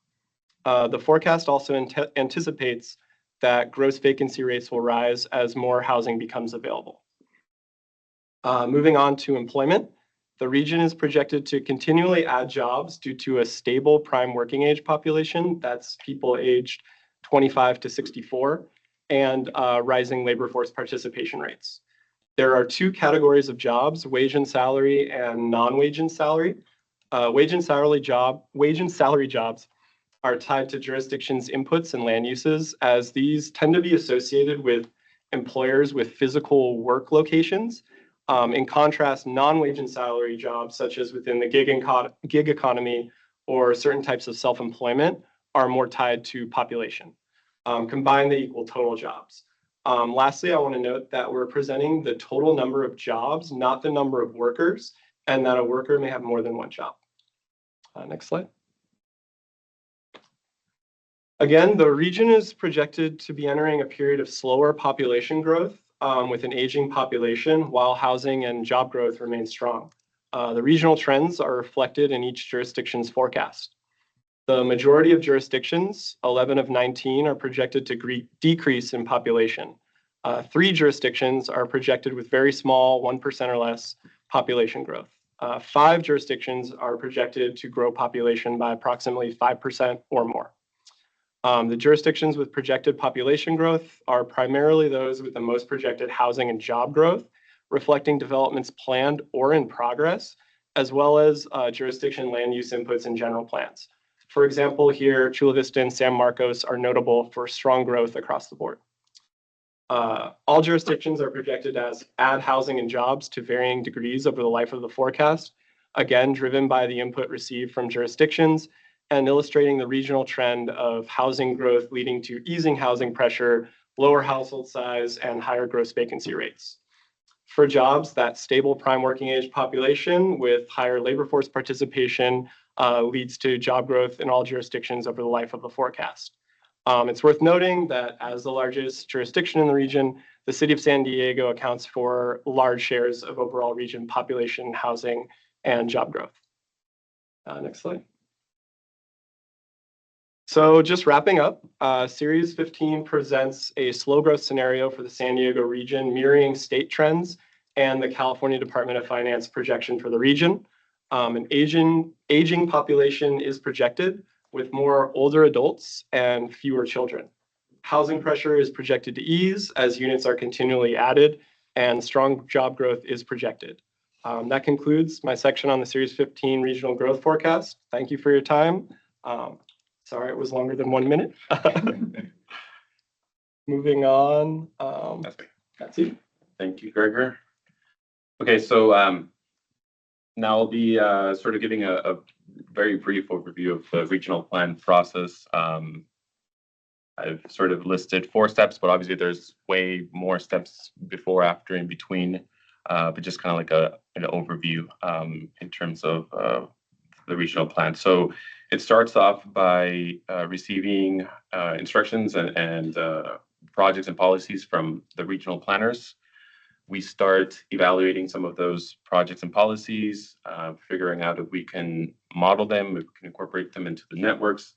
The forecast also anticipates that gross vacancy rates will rise as more housing becomes available. Moving on to employment, the region is projected to continually add jobs due to a stable prime working age population, that's people aged 25 to 64, and rising labor force participation rates. There are two categories of jobs, wage and salary and non-wage and salary. Wage and salary jobs are tied to jurisdictions' inputs and land uses, as these tend to be associated with employers with physical work locations. In contrast, non-wage and salary jobs, such as within the gig economy or certain types of self-employment, are more tied to population. Combined, they equal total jobs. Lastly, I want to note that we're presenting the total number of jobs, not the number of workers, and that a worker may have more than one job. Next slide. Again, the region is projected to be entering a period of slower population growth with an aging population while housing and job growth remain strong. The regional trends are reflected in each jurisdiction's forecast. The majority of jurisdictions, 11 of 19, are projected to decrease in population. 3 jurisdictions are projected with very small, 1% or less population growth. 5 jurisdictions are projected to grow population by approximately 5% or more. The jurisdictions with projected population growth are primarily those with the most projected housing and job growth, reflecting developments planned or in progress, as well as jurisdiction land use inputs and general plans. For example, here, Chula Vista and San Marcos are notable for strong growth across the board. All jurisdictions are projected as add housing and jobs to varying degrees over the life of the forecast, again, driven by the input received from jurisdictions and illustrating the regional trend of housing growth leading to easing housing pressure, lower household size, and higher gross vacancy rates. For jobs, that stable prime working age population with higher labor force participation leads to job growth in all jurisdictions over the life of the forecast. It's worth noting that as the largest jurisdiction in the region, the city of San Diego accounts for large shares of overall region population, housing, and job growth. Next slide. So just wrapping up, Series 15 presents a slow growth scenario for the San Diego region, mirroring state trends and the California Department of Finance projection for the region. An aging population is projected with more older adults and fewer children. Housing pressure is projected to ease as units are continually added, and strong job growth is projected. That concludes my section on the Series 15 regional growth forecast. Thank you for your time. Sorry, it was longer than 1 minute. Moving on. That's it. Thank you, Gregor. Okay, so now I'll be sort of giving a very brief overview of the regional plan process. I've sort of listed 4 steps, but obviously there's way more steps before, after, in between. But just kind of like an overview in terms of the regional plan. So it starts off by receiving instructions and projects and policies from the regional planners. We start evaluating some of those projects and policies, figuring out if we can model them, if we can incorporate them into the networks.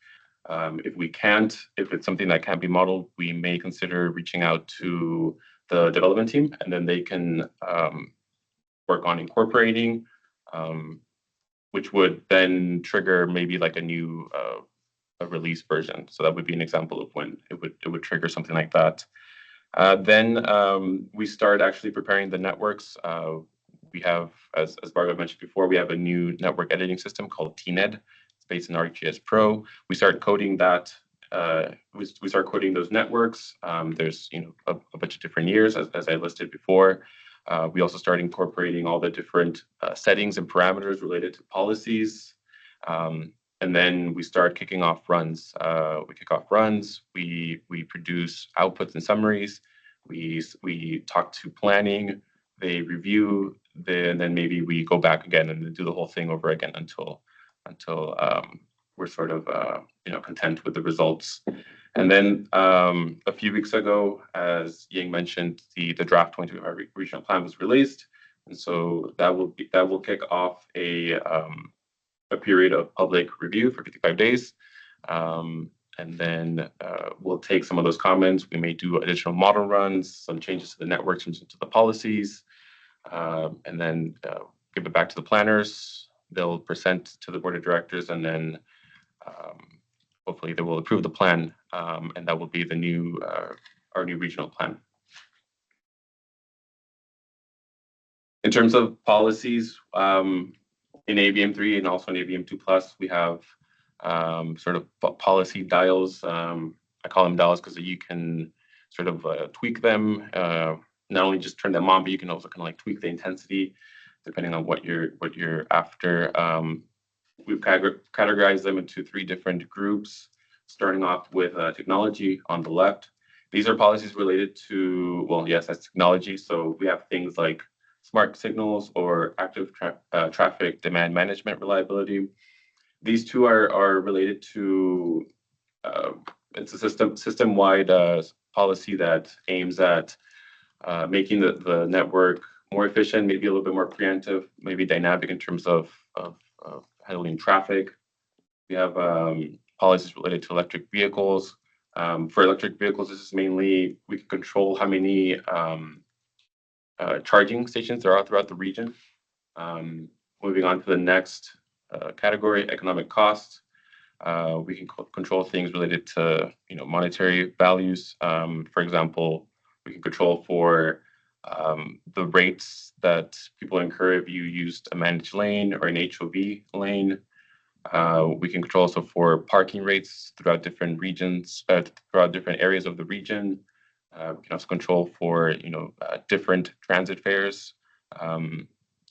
If we can't, if it's something that can't be modeled, we may consider reaching out to the development team, and then they can work on incorporating, which would then trigger maybe like a new a release version. So that would be an example of when it would trigger something like that. Then we start actually preparing the networks. We have, as Barbara mentioned before, we have a new network editing system called TNED. It's based in ArcGIS Pro. We start coding that. We start coding those networks. There's a bunch of different years, as I listed before. We also start incorporating all the different settings and parameters related to policies. And then we start kicking off runs. We kick off runs. We produce outputs and summaries. We talk to planning. They review. And then maybe we go back again and do the whole thing over again until we're sort of content with the results. And then a few weeks ago, as Ying mentioned, the draft 2025 regional plan was released, and so that will kick off a period of public review for 55 days, and then we'll take some of those comments. We may do additional model runs, some changes to the network, changes to the policies, and then give it back to the planners. They'll present to the board of directors, and then hopefully they will approve the plan, and that will be the new our new regional plan. In terms of policies, in ABM3 and also in ABM2+, we have sort of policy dials. I call them dials because you can sort of tweak them, not only just turn them on, but you can also kind of like tweak the intensity depending on what you're after. We've categorized them into 3 different groups, starting off with technology on the left. These are policies related to, well, yes, that's technology. So we have things like smart signals or active traffic demand management reliability. These 2 are related to, it's a system-wide policy that aims at making the network more efficient, maybe a little bit more preemptive, maybe dynamic in terms of handling traffic. We have policies related to electric vehicles. For electric vehicles, this is mainly we can control how many charging stations there are throughout the region. Moving on to the next category, economic costs. We can control things related to monetary values. For example, we can control for the rates that people incur if you used a managed lane or an HOV lane. We can control also for parking rates throughout different regions, throughout different areas of the region. We can also control for different transit fares.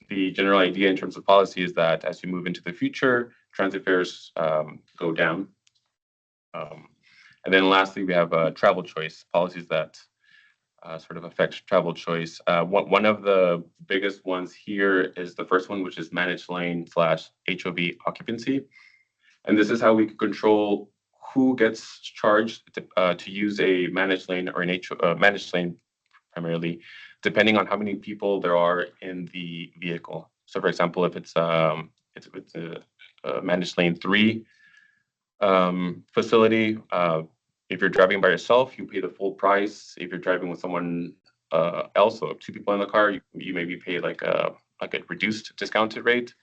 The general idea in terms of policy is that as you move into the future, transit fares go down. And then lastly, we have travel choice policies that sort of affect travel choice. One of the biggest ones here is the first one, which is managed lane / HOV occupancy. And this is how we can control who gets charged to use a managed lane or an managed lane primarily, depending on how many people there are in the vehicle. So for example, if it's a managed lane 3 facility, if you're driving by yourself, you pay the full price. If you're driving with someone else, so 2 people in the car, you maybe pay like a reduced discounted rate.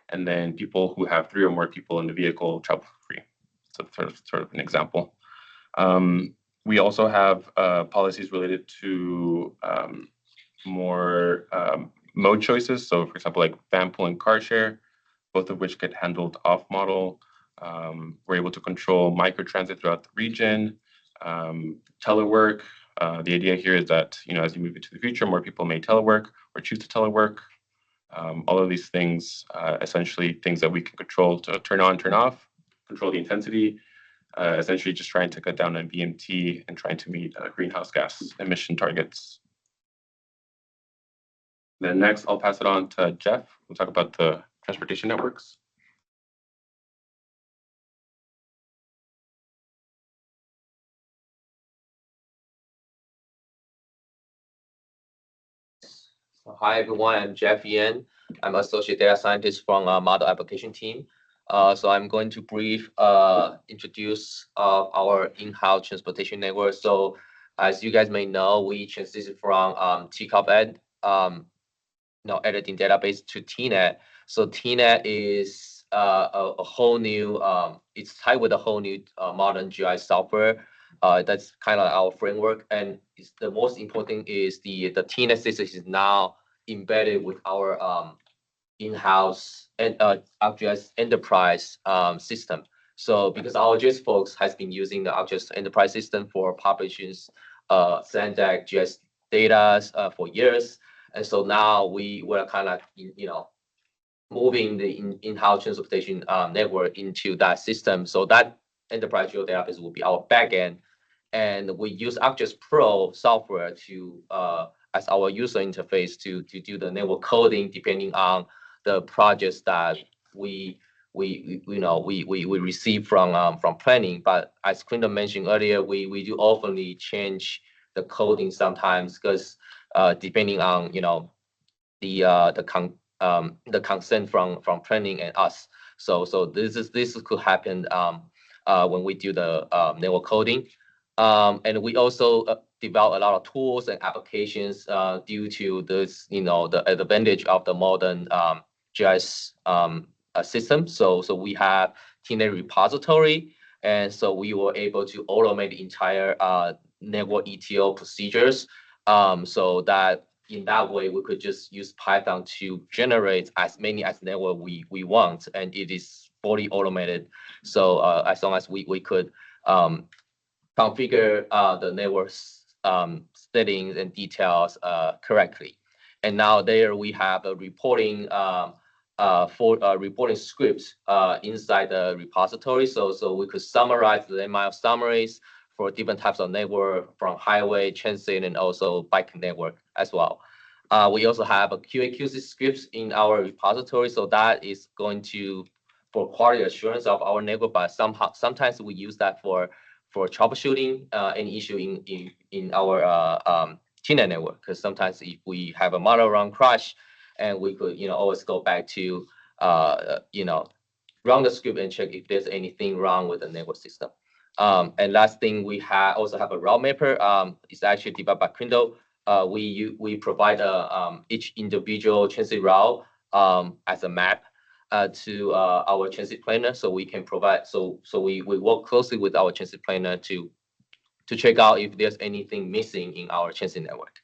And then people who have 3 or more people in the vehicle travel for free. So sort of an example. We also have policies related to more mode choices. So for example, like van pool and car share, both of which get handled off model. We're able to control microtransit throughout the region. Telework. The idea here is that as you move into the future, more people may telework or choose to telework. All of these things, essentially things that we can control to turn on, turn off, control the intensity, essentially just trying to cut down on VMT and trying to meet greenhouse gas emission targets. Then next, I'll pass it on to Jeff. We'll talk about the transportation networks. Hi everyone, I'm Jeff Yan. I'm associate data scientist from model application team. So I'm going to introduce our in-house transportation network. So as you guys may know, we transitioned from TCOP editing database to TNET. So TNET is a whole new, it's tied with a whole new modern GI software. That's kind of our framework, and the most important is the TNET system is now embedded with our in-house and ArcGIS enterprise system. So because our ArcGIS folks has been using the ArcGIS enterprise system for publications, SANDAG GIS data for years, and so now we were kind of moving the in-house transportation network into that system. So that enterprise geodatabase will be our backend. And we use ArcGIS Pro software to as our user interface to do the network coding depending on the projects that we receive from planning. But as Quinton mentioned earlier, we do often change the coding sometimes because depending on the consent from planning and us. So this could happen when we do the network coding. And we also develop a lot of tools and applications due to this, the advantage of the modern GIS system. So we have TNET repository, and so we were able to automate the entire network ETL procedures, so that in that way we could just use Python to generate as many as network we want, and it is fully automated. So as long as we could configure the network settings and details correctly. And now there we have a reporting reporting scripts inside the repository. So we could summarize the MIL summaries for different types of network, from highway, transit, and also bike network as well. We also have a QA/QC scripts in our repository, so that is going to for quality assurance of our network. But sometimes we use that for troubleshooting any issue in our TNET network, because sometimes if we have a model run crash, and we could always go back to run the script and check if there's anything wrong with the network system. And last thing, we also have a route mapper. It's actually developed by Quinton. We provide each individual transit route as a map to our transit planner, so we can provide. So we work closely with our transit planner to check out if there's anything missing in our transit network.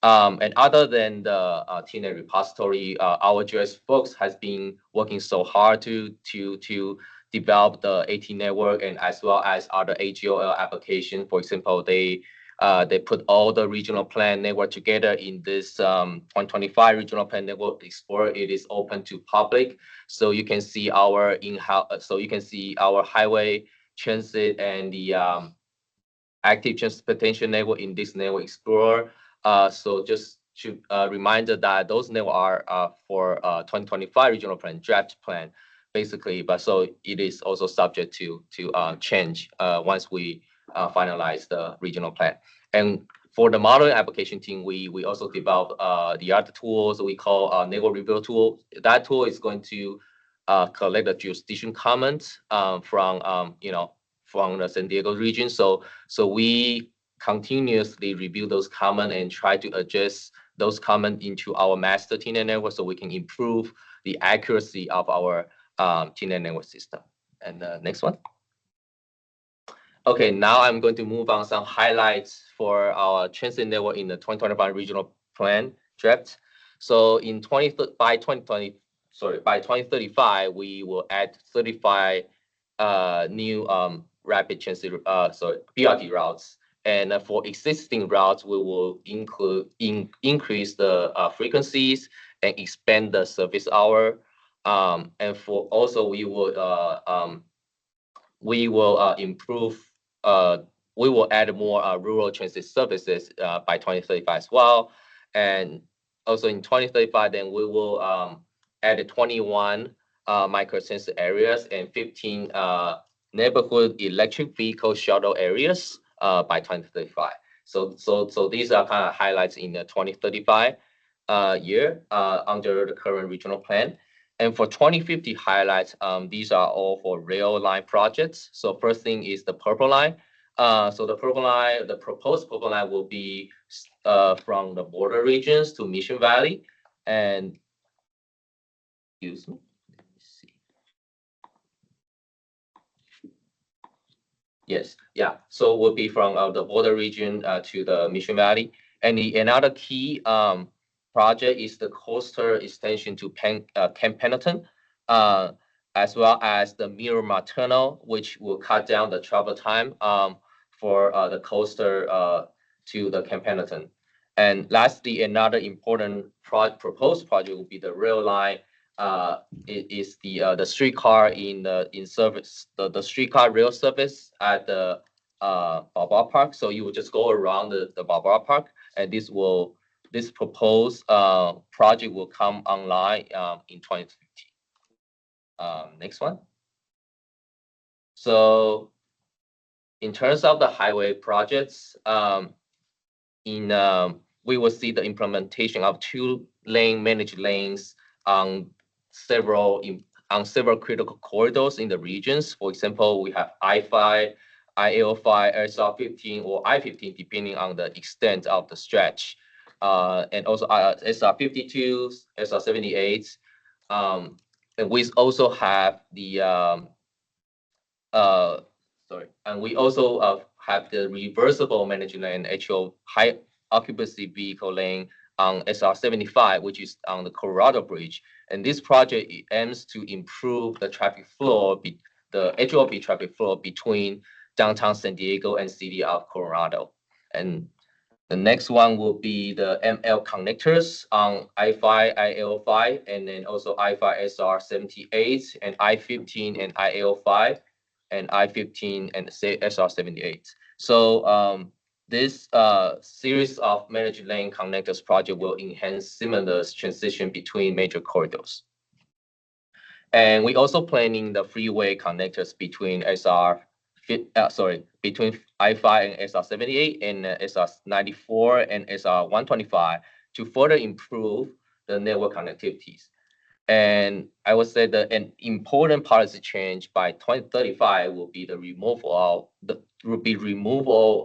And other than the TNET repository, our GIS folks has been working so hard to develop the AT network, and as well as other AGOL application. For example, they put all the regional plan network together in this 2025 regional plan network explorer. It is open to public, so you can see our in-house. So you can see our highway, transit, and the active transportation network in this network explorer. So just to reminder that those networks are for 2025 regional plan draft plan, basically. But so it is also subject to change once we finalize the regional plan. And for the modeling application team, we also develop the other tools we call network review tool. That tool is going to collect the jurisdiction comments from the San Diego region. So we continuously review those comments and try to adjust those comments into our master TNET network, so we can improve the accuracy of our TNET network system. And the next one. Okay, now I'm going to move on some highlights for our transit network in the 2025 regional plan draft. So by 2035, we will add 35 new rapid transit BRT routes. And for existing routes, we will increase the frequencies and expand the service hour. And for also we will improve. We will add more rural transit services by 2035 as well. And also in 2035, then we will add 21 microsensor areas and 15 neighborhood electric vehicle shuttle areas by 2035. So these are kind of highlights in the 2035 year under the current regional plan. And for 2050 highlights, these are all for rail line projects. So first thing is the purple line. So the purple line, the proposed purple line will be from the border regions to Mission Valley. And excuse me, let me see. Yes, yeah. So it will be from the border region to the Mission Valley. And another key project is the coastal extension to Camp Pendleton, as well as the Miramar Tunnel, which will cut down the travel time for the coastal to the Camp Pendleton. And lastly, another important proposed project will be the rail line. It is the streetcar in service, the streetcar rail service at the Balboa Park. So you will just go around the Balboa Park, and this proposed project will come online in 2050. Next one. So in terms of the highway projects, we will see the implementation of 2-lane managed lanes on several critical corridors in the regions. For example, we have I-5, I-805, SR15, or I-15, depending on the extent of the stretch. And also SR52, SR78. And we also have the have the reversible managed lane, HO high occupancy vehicle lane on SR75, which is on the Colorado Bridge. And this project aims to improve the traffic flow, the HOB traffic flow between downtown San Diego and city of Colorado. And the next one will be the ML connectors on I-5, I-805, and then also I-5 SR78 and I-15 and I-805 and I-15 and SR78. So this series of managed lane connectors project will enhance seamless transition between major corridors. And we also planning the freeway connectors between between I-5 and SR78 and SR94 and SR125 to further improve the network connectivities. And I would say that an important policy change by 2035 will be the removal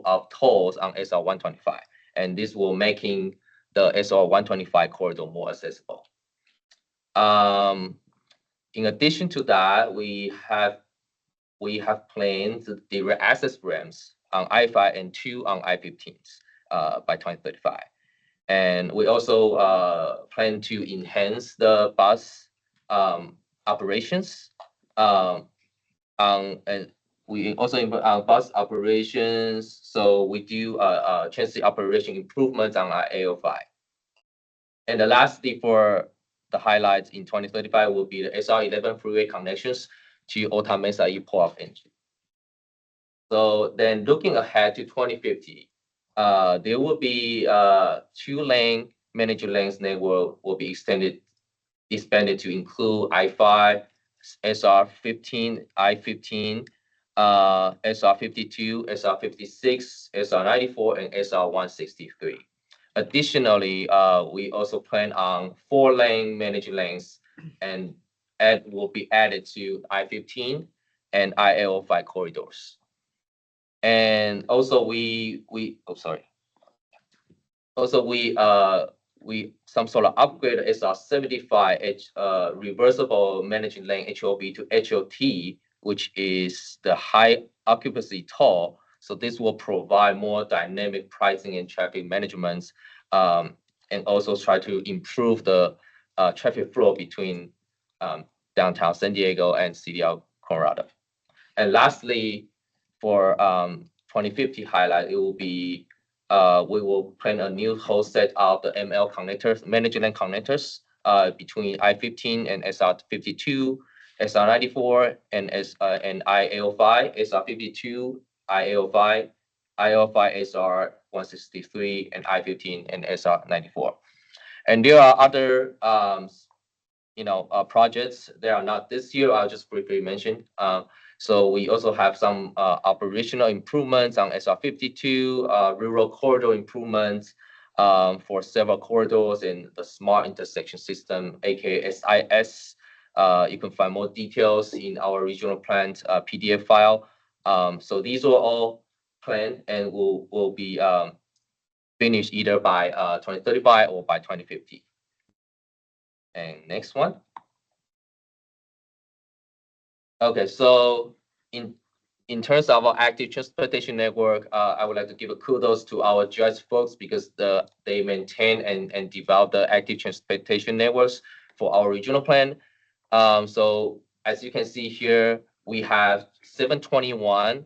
of tolls on SR125, and this will making the SR125 corridor more accessible. In addition to that, we have planned the direct access ramps on I-5 and 2 on I-15s by 2035. And we also plan to enhance the bus operations. And we also improve our bus operations. So we do transit operation improvements on our A05. And the lastly, for the highlights in 2035 will be the SR11 freeway connections to Alta Mesa Port of Entry. So then looking ahead to 2050, there will be 2-lane managed lanes network will be expanded to include I-5, SR15, I-15, SR52, SR56, SR94, and SR163. Additionally, we also plan on 4-lane managed lanes, and will be added to I-15 and I-805 corridors. And also we some sort of upgrade SR75 reversible managed lane HOB to HOT, which is the high occupancy toll. So this will provide more dynamic pricing and traffic management, and also try to improve the traffic flow between downtown San Diego and city of Colorado. And lastly, for 2050 highlight, it will be we will plan a new whole set of the ML connectors, managed lane connectors between I-15 and SR-52, SR-94, and I-805, SR-52, I-805, I-805, SR-163, and I-15 and SR-94. And there are other projects that are not this year. I'll just briefly mention. So we also have some operational improvements on SR-52, rural corridor improvements for several corridors in the smart intersection system, aka SIS. You can find more details in our regional plan PDF file. So these are all planned and will be finished either by 2035 or by 2050. And next one. Okay, so in terms of our active transportation network, I would like to give a kudos to our GIS folks because they maintain and develop the active transportation networks for our regional plan. So as you can see here, we have 721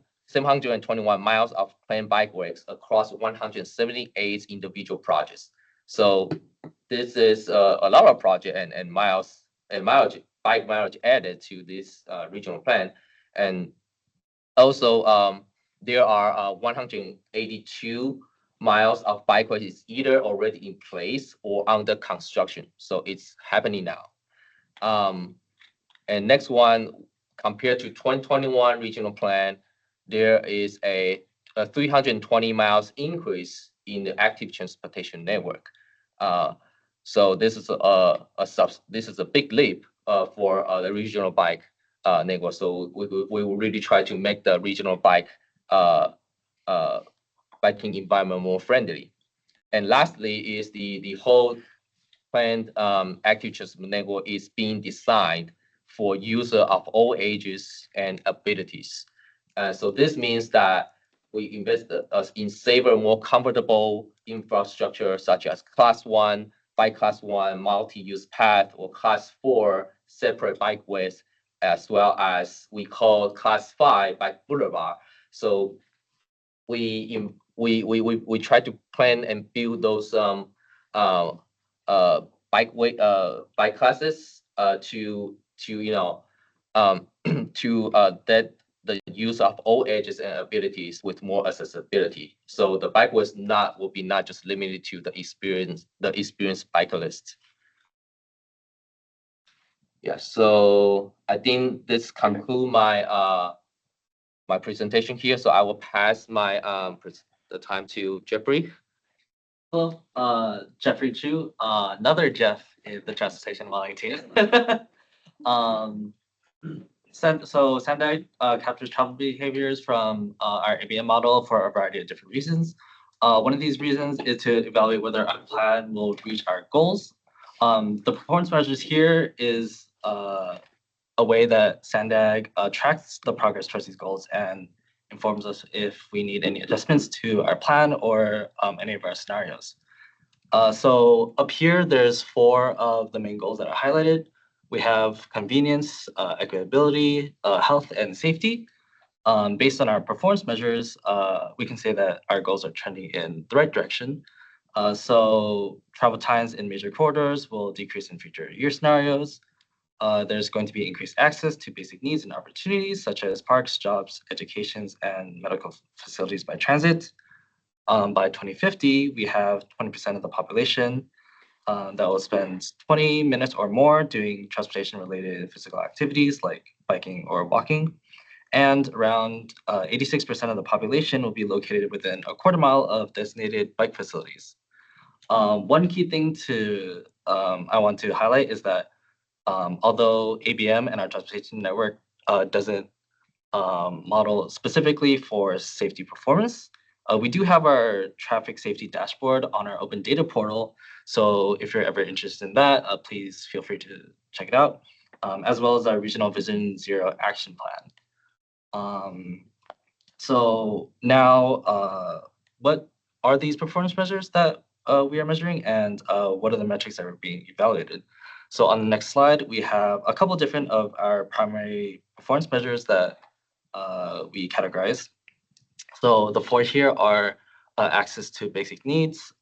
miles of planned bikeways across 178 individual projects. So this is a lot of project and mileage, bike mileage added to this regional plan. And also, there are 182 miles of bikeways either already in place or under construction. So it's happening now. And next one, compared to 2021 regional plan, there is a 320 miles increase in the active transportation network. So this is a big leap for the regional bike network. So we will really try to make the regional biking environment more friendly. And lastly is the whole planned active transportation network is being designed for user of all ages and abilities. So this means that we invest in safer, more comfortable infrastructure such as Class 1, bike Class 1, multi-use path, or Class 4 separate bikeways, as well as we call Class 5 bike boulevard. So we try to plan and build those bike classes to that the use of all ages and abilities with more accessibility. So the bike will be not just limited to the experienced cyclist. Yeah, so I think this concludes my my presentation here. So I will pass the time to Jeffrey. Hello, Jeffrey Chu, another Jeff in the transportation modeling team. So SANDAG captures travel behaviors from our ABM model for a variety of different reasons. One of these reasons is to evaluate whether our plan will reach our goals. The performance measures here is a way that SANDAG tracks the progress towards these goals and informs us if we need any adjustments to our plan or any of our scenarios. So up here, there's 4 of the main goals that are highlighted. We have convenience, equitability, health, and safety. Based on our performance measures, we can say that our goals are trending in the right direction. So travel times in major corridors will decrease in future year scenarios. There's going to be increased access to basic needs and opportunities such as parks, jobs, educations, and medical facilities by transit. By 2050, we have 20% of the population that will spend 20 minutes or more doing transportation-related physical activities like biking or walking. And around 86% of the population will be located within a quarter mile of designated bike facilities. One key thing I want to highlight is that although ABM and our transportation network doesn't model specifically for safety performance, we do have our traffic safety dashboard on our open data portal. So if you're ever interested in that, please feel free to check it out, as well as our regional Vision Zero action plan. So now, what are these performance measures that we are measuring, and what are the metrics that are being evaluated? So on the next slide, we have a couple different of our primary performance measures that we categorize. So the 4 here are access to basic needs.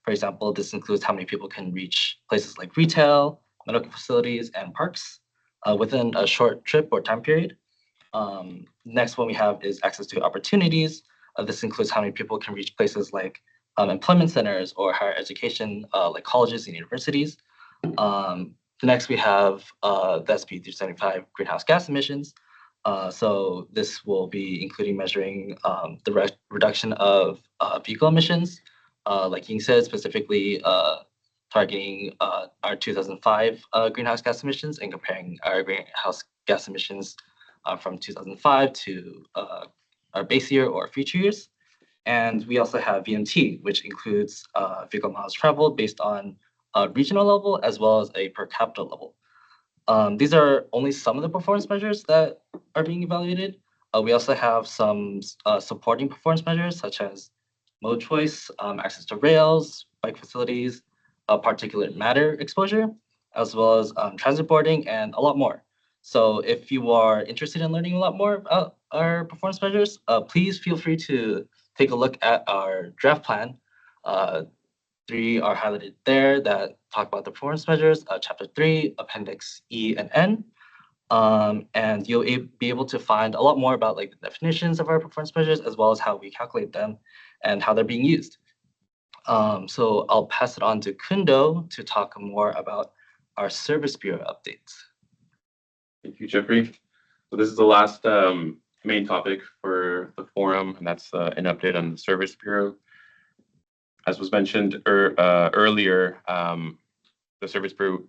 For example, this includes how many people can reach places like retail, medical facilities, and parks within a short trip or time period. Next one we have is access to opportunities. This includes how many people can reach places like employment centers or higher education like colleges and universities. Next we have the SP 375 greenhouse gas emissions. So this will be including measuring the reduction of vehicle emissions, like Ying said, specifically targeting our 2005 greenhouse gas emissions and comparing our greenhouse gas emissions from 2005 to our base year or future years. And we also have VMT, which includes vehicle miles traveled based on a regional level as well as a per capita level. These are only some of the performance measures that are being evaluated. We also have some supporting performance measures such as mode choice, access to rails, bike facilities, particulate matter exposure, as well as transit boarding, and a lot more. So if you are interested in learning a lot more about our performance measures, please feel free to take a look at our draft plan. 3 are highlighted there that talk about the performance measures, Chapter 3, Appendix E and N. And you'll be able to find a lot more about like the definitions of our performance measures, as well as how we calculate them and how they're being used. So I'll pass it on to Kundo to talk more about our Service Bureau updates. Thank you, Jeffrey. So this is the last main topic for the forum, and that's an update on the Service Bureau. As was mentioned earlier, the Service Bureau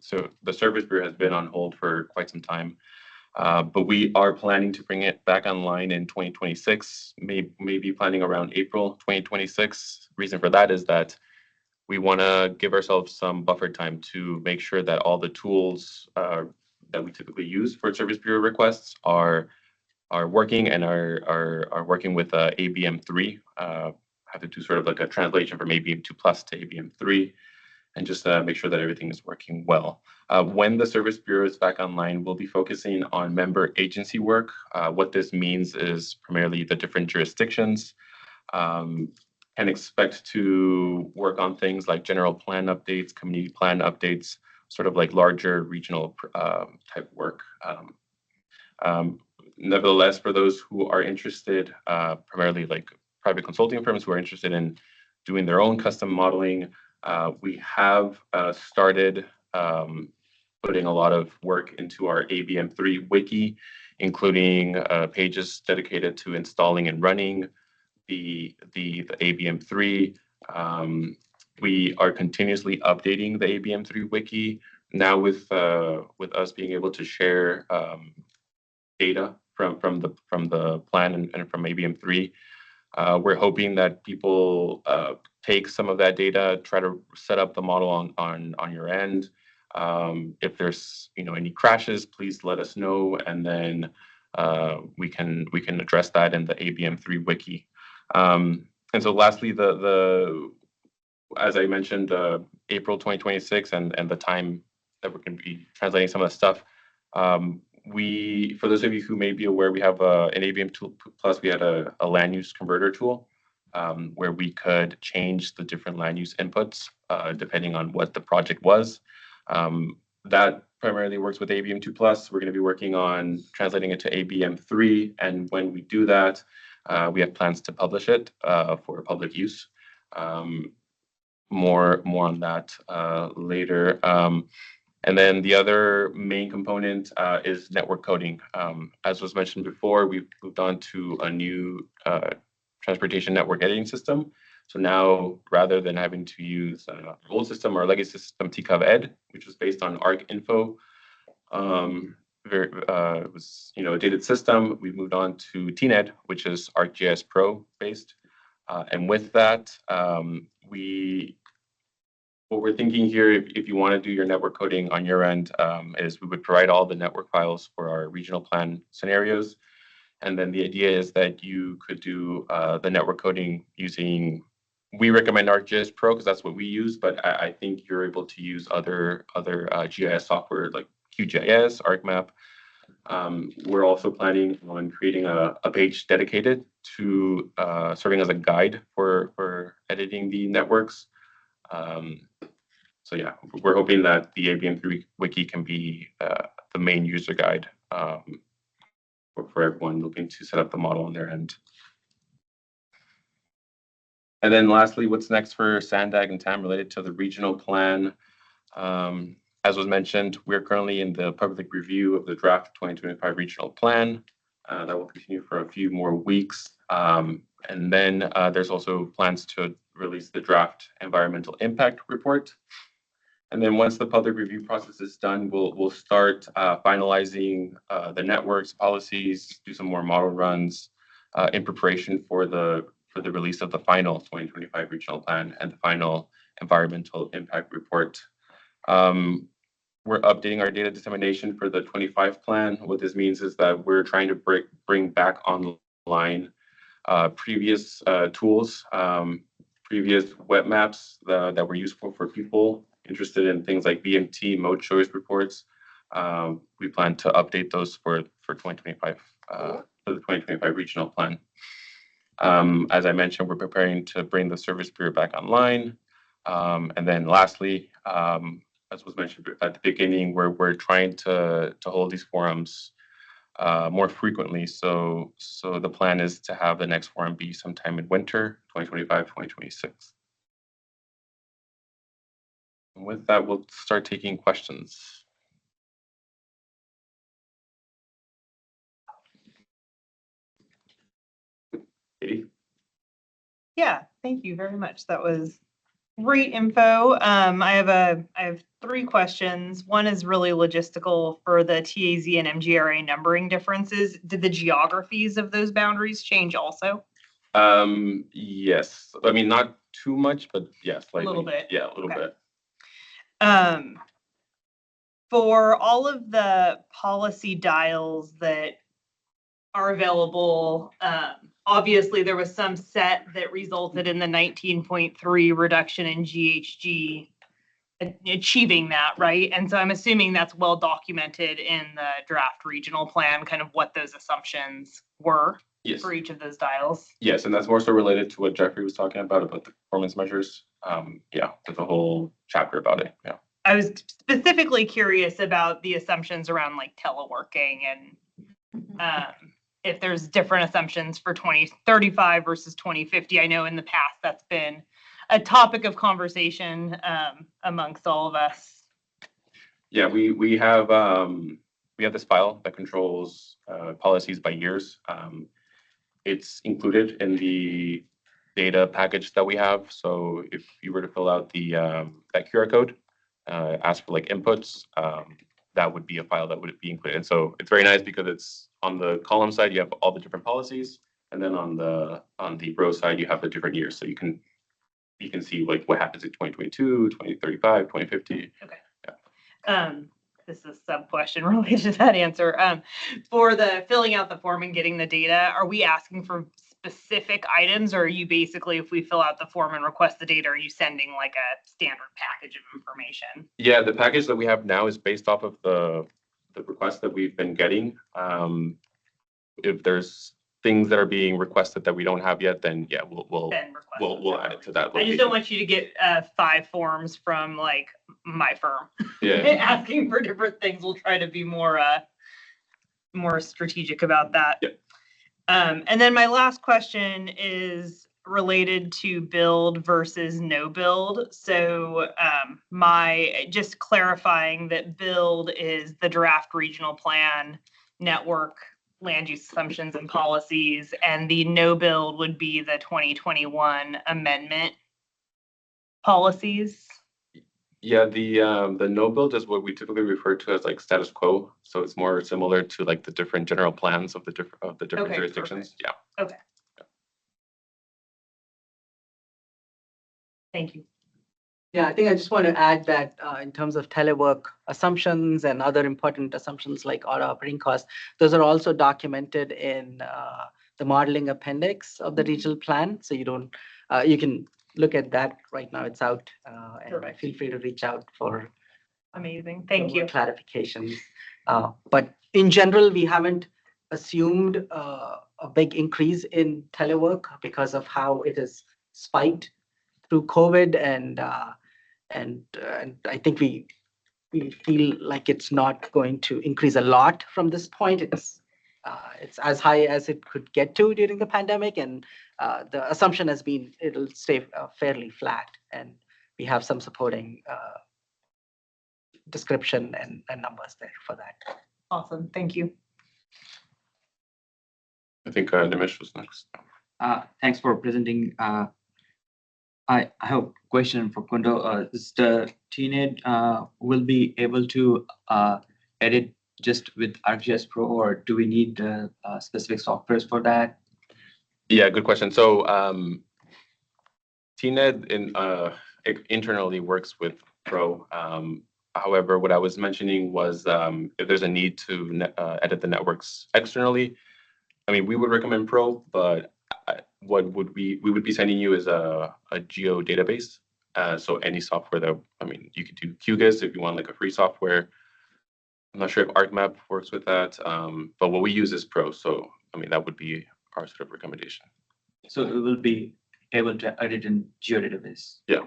has been on hold for quite some time, but we are planning to bring it back online in 2026, maybe planning around April 2026. Reason for that is that we want to give ourselves some buffer time to make sure that all the tools that we typically use for Service Bureau requests are working and are working with ABM3. Have to do sort of like a translation from ABM2 plus to ABM3, and just make sure that everything is working well. When the Service Bureau is back online, we'll be focusing on member agency work. What this means is primarily the different jurisdictions can expect to work on things like general plan updates, community plan updates, sort of like larger regional type work. Nevertheless, for those who are interested, primarily like private consulting firms who are interested in doing their own custom modeling, we have started putting a lot of work into our ABM3 wiki, including pages dedicated to installing and running the ABM3. We are continuously updating the ABM3 wiki now with us being able to share data from the plan and from ABM3. We're hoping that people take some of that data, try to set up the model on your end. If there's any crashes, please let us know, and then we can address that in the ABM3 wiki. And so lastly, as I mentioned, April 2026 and the time that we're going to be translating some of the stuff. For those of you who may be aware, we have an ABM2 Plus, we had a land use converter tool where we could change the different land use inputs depending on what the project was. That primarily works with ABM2 Plus. We're going to be working on translating it to ABM3, and when we do that, we have plans to publish it for public use. More on that later. And then the other main component is network coding. As was mentioned before, we've moved on to a new transportation network editing system. So now, rather than having to use an old system or a legacy system, TCOV Ed, which was based on ArcInfo, it was a dated system. We moved on to TNED, which is ArcGIS Pro based. And with that, what we're thinking here, if you want to do your network coding on your end, is we would provide all the network files for our regional plan scenarios. And then the idea is that you could do the network coding using, we recommend ArcGIS Pro because that's what we use, but I think you're able to use other GIS software like QGIS, ArcMap. We're also planning on creating a page dedicated to serving as a guide for editing the networks. So yeah, we're hoping that the ABM3 wiki can be the main user guide for everyone looking to set up the model on their end. And then lastly, what's next for SANDAG and TAM related to the regional plan? As was mentioned, we're currently in the public review of the draft 2025 regional plan. That will continue for a few more weeks. And then there's also plans to release the draft environmental impact report. And then once the public review process is done, we'll start finalizing the networks, policies, do some more model runs in preparation for the release of the final 2025 regional plan and the final environmental impact report. We're updating our data dissemination for the 25 plan. What this means is that we're trying to bring back online previous tools, previous web maps that were useful for people interested in things like BMT, mode choice reports. We plan to update those for 2025, for the 2025 regional plan. As I mentioned, we're preparing to bring the service bureau back online. And then lastly, as was mentioned at the beginning, we're trying to hold these forums more frequently. So the plan is to have the next forum be sometime in winter, 2025, 2026. And with that, we'll start taking questions. Katie? Yeah, thank you very much. That was great info. I have 3 questions. One is really logistical for the TAZ and MGRA numbering differences. Did the geographies of those boundaries change also? Yes. I mean, not too much, but yes, A little bit. Yeah, a little Okay. bit. For all of the policy dials that are available, obviously there was some set that resulted in the 19.3 reduction in GHG, achieving that, right? And so I'm assuming that's well documented in the draft regional plan, kind of what those assumptions were Yes. for each of those dials. Yes, and that's more so related to what Jeffrey was talking about the performance measures. Yeah, there's a whole chapter about it. Yeah. I was specifically curious about the assumptions around like teleworking and if there's different assumptions for 2035 versus 2050. I know in the past that's been a topic of conversation amongst all of us. Yeah, we have this file that controls policies by years. It's included in the data package that we have. So if you were to fill out the that QR code, ask for like inputs, that would be a file that would be included. And so it's very nice because it's on the column side, you have all the different policies, and then on the row side, you have the different years. So you can see like what happens in 2022, 2035, 2050. Okay. Yeah. This is a sub question related to that answer. For the filling out the form and getting the data, are we asking for specific items, or are you basically, if we fill out the form and request the data, are you sending like a standard package of information? Yeah, the package that we have now is based off of the requests that we've been getting. If there's things that are being requested that we don't have yet, then yeah, we'll add it to that location. I just don't want you to get 5 forms from like my firm. Yeah. Asking for different things. We'll try to be more strategic about that. Yeah. And then my last question is related to build versus no build. So just clarifying that build is the draft regional plan network land use assumptions and policies, and the no build would be the 2021 amendment policies. Yeah, the no build is what we typically refer to as like status quo. So it's more similar to like the different general plans of the different Okay, jurisdictions. perfect. Yeah. Okay. Yeah. Thank you. Yeah, I think I just want to add that in terms of telework assumptions and other important assumptions like auto operating costs, those are also documented in the modeling appendix of the regional plan. So you can look at that right now. It's out, and feel free to reach out for amazing. Thank you. Clarifications. But in general, we haven't assumed a big increase in telework because of how it has spiked through COVID, and I think we feel like it's not going to increase a lot from this point. It's as high as it could get to during the pandemic, and the assumption has been it'll stay fairly flat, and we have some supporting description and numbers there for that. Awesome, thank you. I think Nimesh was next. Thanks for presenting. I have a question for Kundo. Is the TNED will be able to edit just with ArcGIS Pro, or do we need specific softwares for that? Yeah, good question. So TNED internally works with Pro. However, what I was mentioning was if there's a need to edit the networks externally, I mean, we would recommend Pro, but what would we would be sending you is a geo database. So any software that, I mean, you could do QGIS if you want like a free software. I'm not sure if ArcMap works with that, but what we use is Pro. So, I mean, that would be our sort of recommendation. So it will be able to edit in geodatabase. Yeah.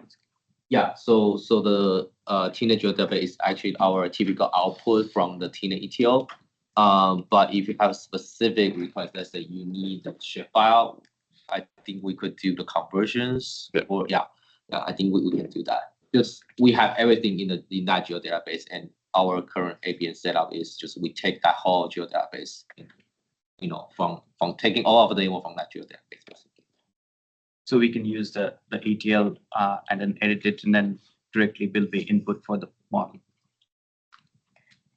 Yeah, so the TNED database is actually our typical output from the TNED ETL. But if you have a specific request, let's say you need the shape file, I think we could do the conversions. Yeah. Or I think we can do that. Because we have everything in that geodatabase, and our current ABN setup is just we take that whole geodatabase, you know, from taking all of the data from that geodatabase, basically. So we can use the ETL and then edit it and then directly build the input for the model.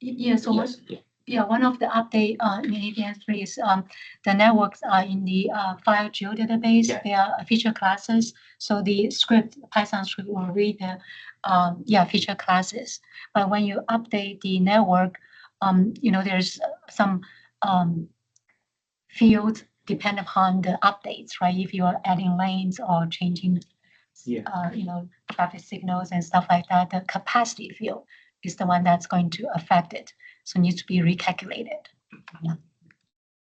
Yeah, so Yes, yeah. one of the update in ABN3 is the networks are in the file geodatabase. Yeah. They are feature classes. So the script, Python script will read the feature classes. But when you update the network, you know, there's some fields depend upon the updates, right? If you are adding lanes or changing, you know, traffic signals and stuff like that, the capacity field is the one that's going to affect it. So it needs to be recalculated. Yeah.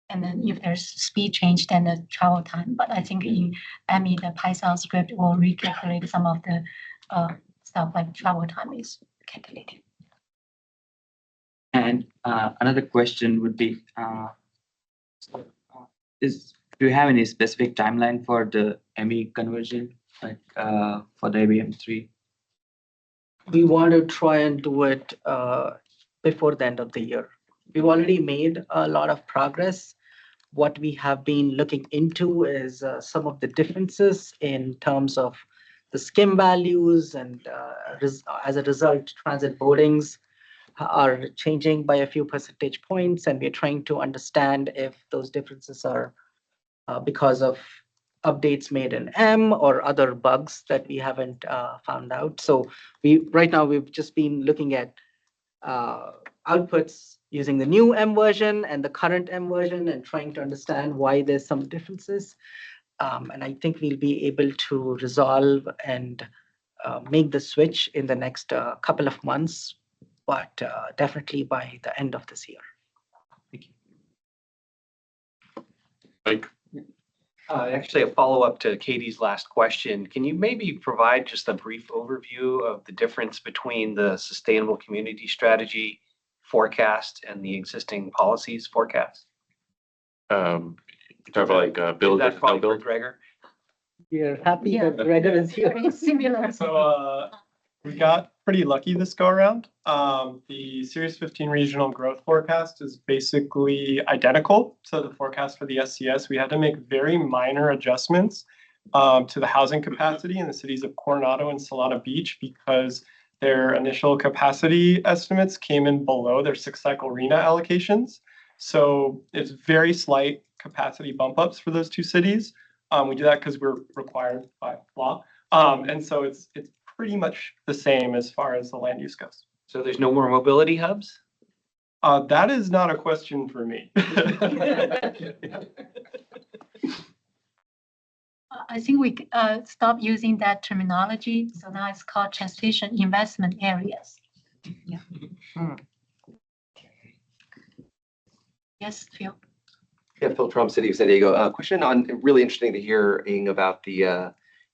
And then if there's speed change, then the travel time. But I think in AMI, the Python script will recalculate some of the stuff like travel time is calculated. And another question would be, do you have any specific timeline for the ME conversion, like for the ABM3? We want to try and do it before the end of the year. We've already made a lot of progress. What we have been looking into is some of the differences in terms of the skim values, and as a result, transit boardings are changing by a few percentage points, and we're trying to understand if those differences are because of updates made in M or other bugs that we haven't found out. So right now we've just been looking at outputs using the new M version and the current M version and trying to understand why there's some differences. And I think we'll be able to resolve and make the switch in the next couple of months, but definitely by the end of this year. Thank you. Like, Actually, a follow-up to Katie's last question. Can you maybe provide just a brief overview of the difference between the sustainable community strategy forecast and the existing policies forecast? you talk about like build That's versus no probably for build. Gregor. We're happy Yeah. that Gregor is here. Very similar. So we got pretty lucky this go around. The Series 15 regional growth forecast is basically identical to the forecast for the SCS. We had to make very minor adjustments to the housing capacity in the cities of Coronado and Solana Beach because their initial capacity estimates came in below their 6-cycle RENA allocations. So it's very slight capacity bump ups for those two cities. We do that because we're required by law. And so it's pretty much the same as far as the land use goes. So there's no more mobility hubs? That is not a question for me. I think we stopped using that terminology. So now it's called transportation investment areas. Yeah. Yes, Phil. Yeah, Phil Trump, City of San Diego. Question on, really interesting to hearing about the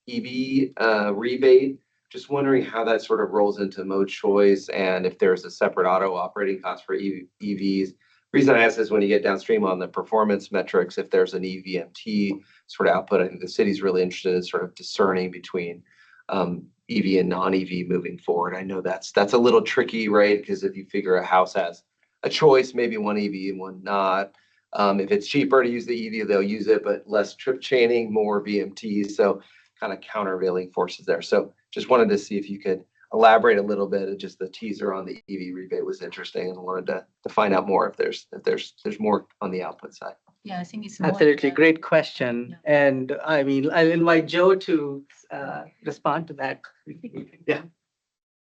EV rebate. Just wondering how that sort of rolls into mode choice and if there's a separate auto operating cost for EVs. Reason I ask is when you get downstream on the performance metrics, if there's an EVMT sort of output, I think the city's really interested in sort of discerning between EV and non-EV moving forward. I know that's a little tricky, right? Because if you figure a house has a choice, maybe one EV and one not. If it's cheaper to use the EV, they'll use it, but less trip chaining, more VMTs. So kind of countervailing forces there. So just wanted to see if you could elaborate a little bit. Just the teaser on the EV rebate was interesting, and wanted to find out more if there's more on the output side. Yeah, I think it's more. Absolutely, great question. And I mean, I'll invite Joe to respond to that. Yeah.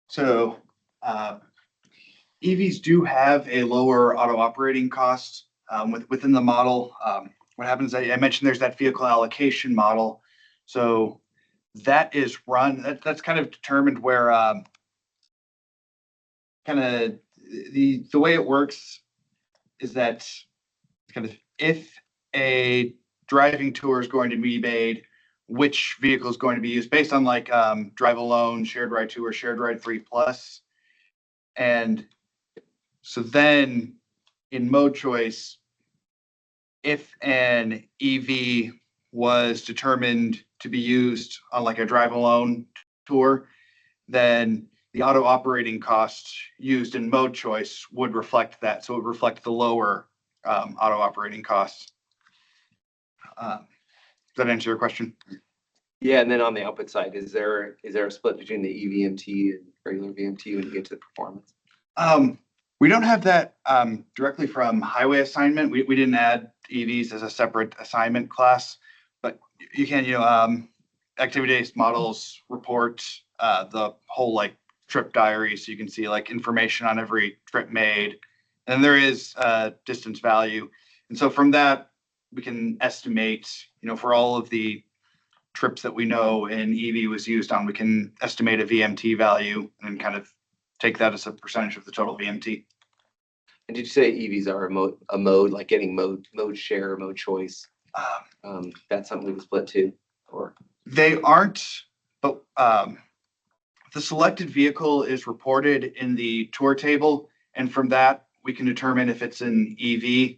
So EVs do have a lower auto operating cost within the model. What happens, I mentioned there's that vehicle allocation model. So that is run, that's kind of determined where kind of the way it works is that kind of if a driving tour is going to be made, which vehicle is going to be used based on like drive alone, shared ride 2, or shared ride 3+. And so then in mode choice, if an EV was determined to be used on like a drive alone tour, then the auto operating costs used in mode choice would reflect that. So it would reflect the lower auto operating costs. Does that answer your question? Yeah, and then on the output side, is there a split between the EVMT and regular VMT when you get to the performance? We don't have that directly from highway assignment. We didn't add EVs as a separate assignment class, but you can, activity-based models report the whole like trip diary, so you can see like information on every trip made, and there is a distance value, and so from that we can estimate, for all of the trips that we know an EV was used on, we can estimate a VMT value and kind of take that as a percentage of the total VMT. And did you say EVs are a mode, like getting mode share, mode choice? That's something we can split too, or? They aren't, but the selected vehicle is reported in the tour table, and from that we can determine if it's an EV,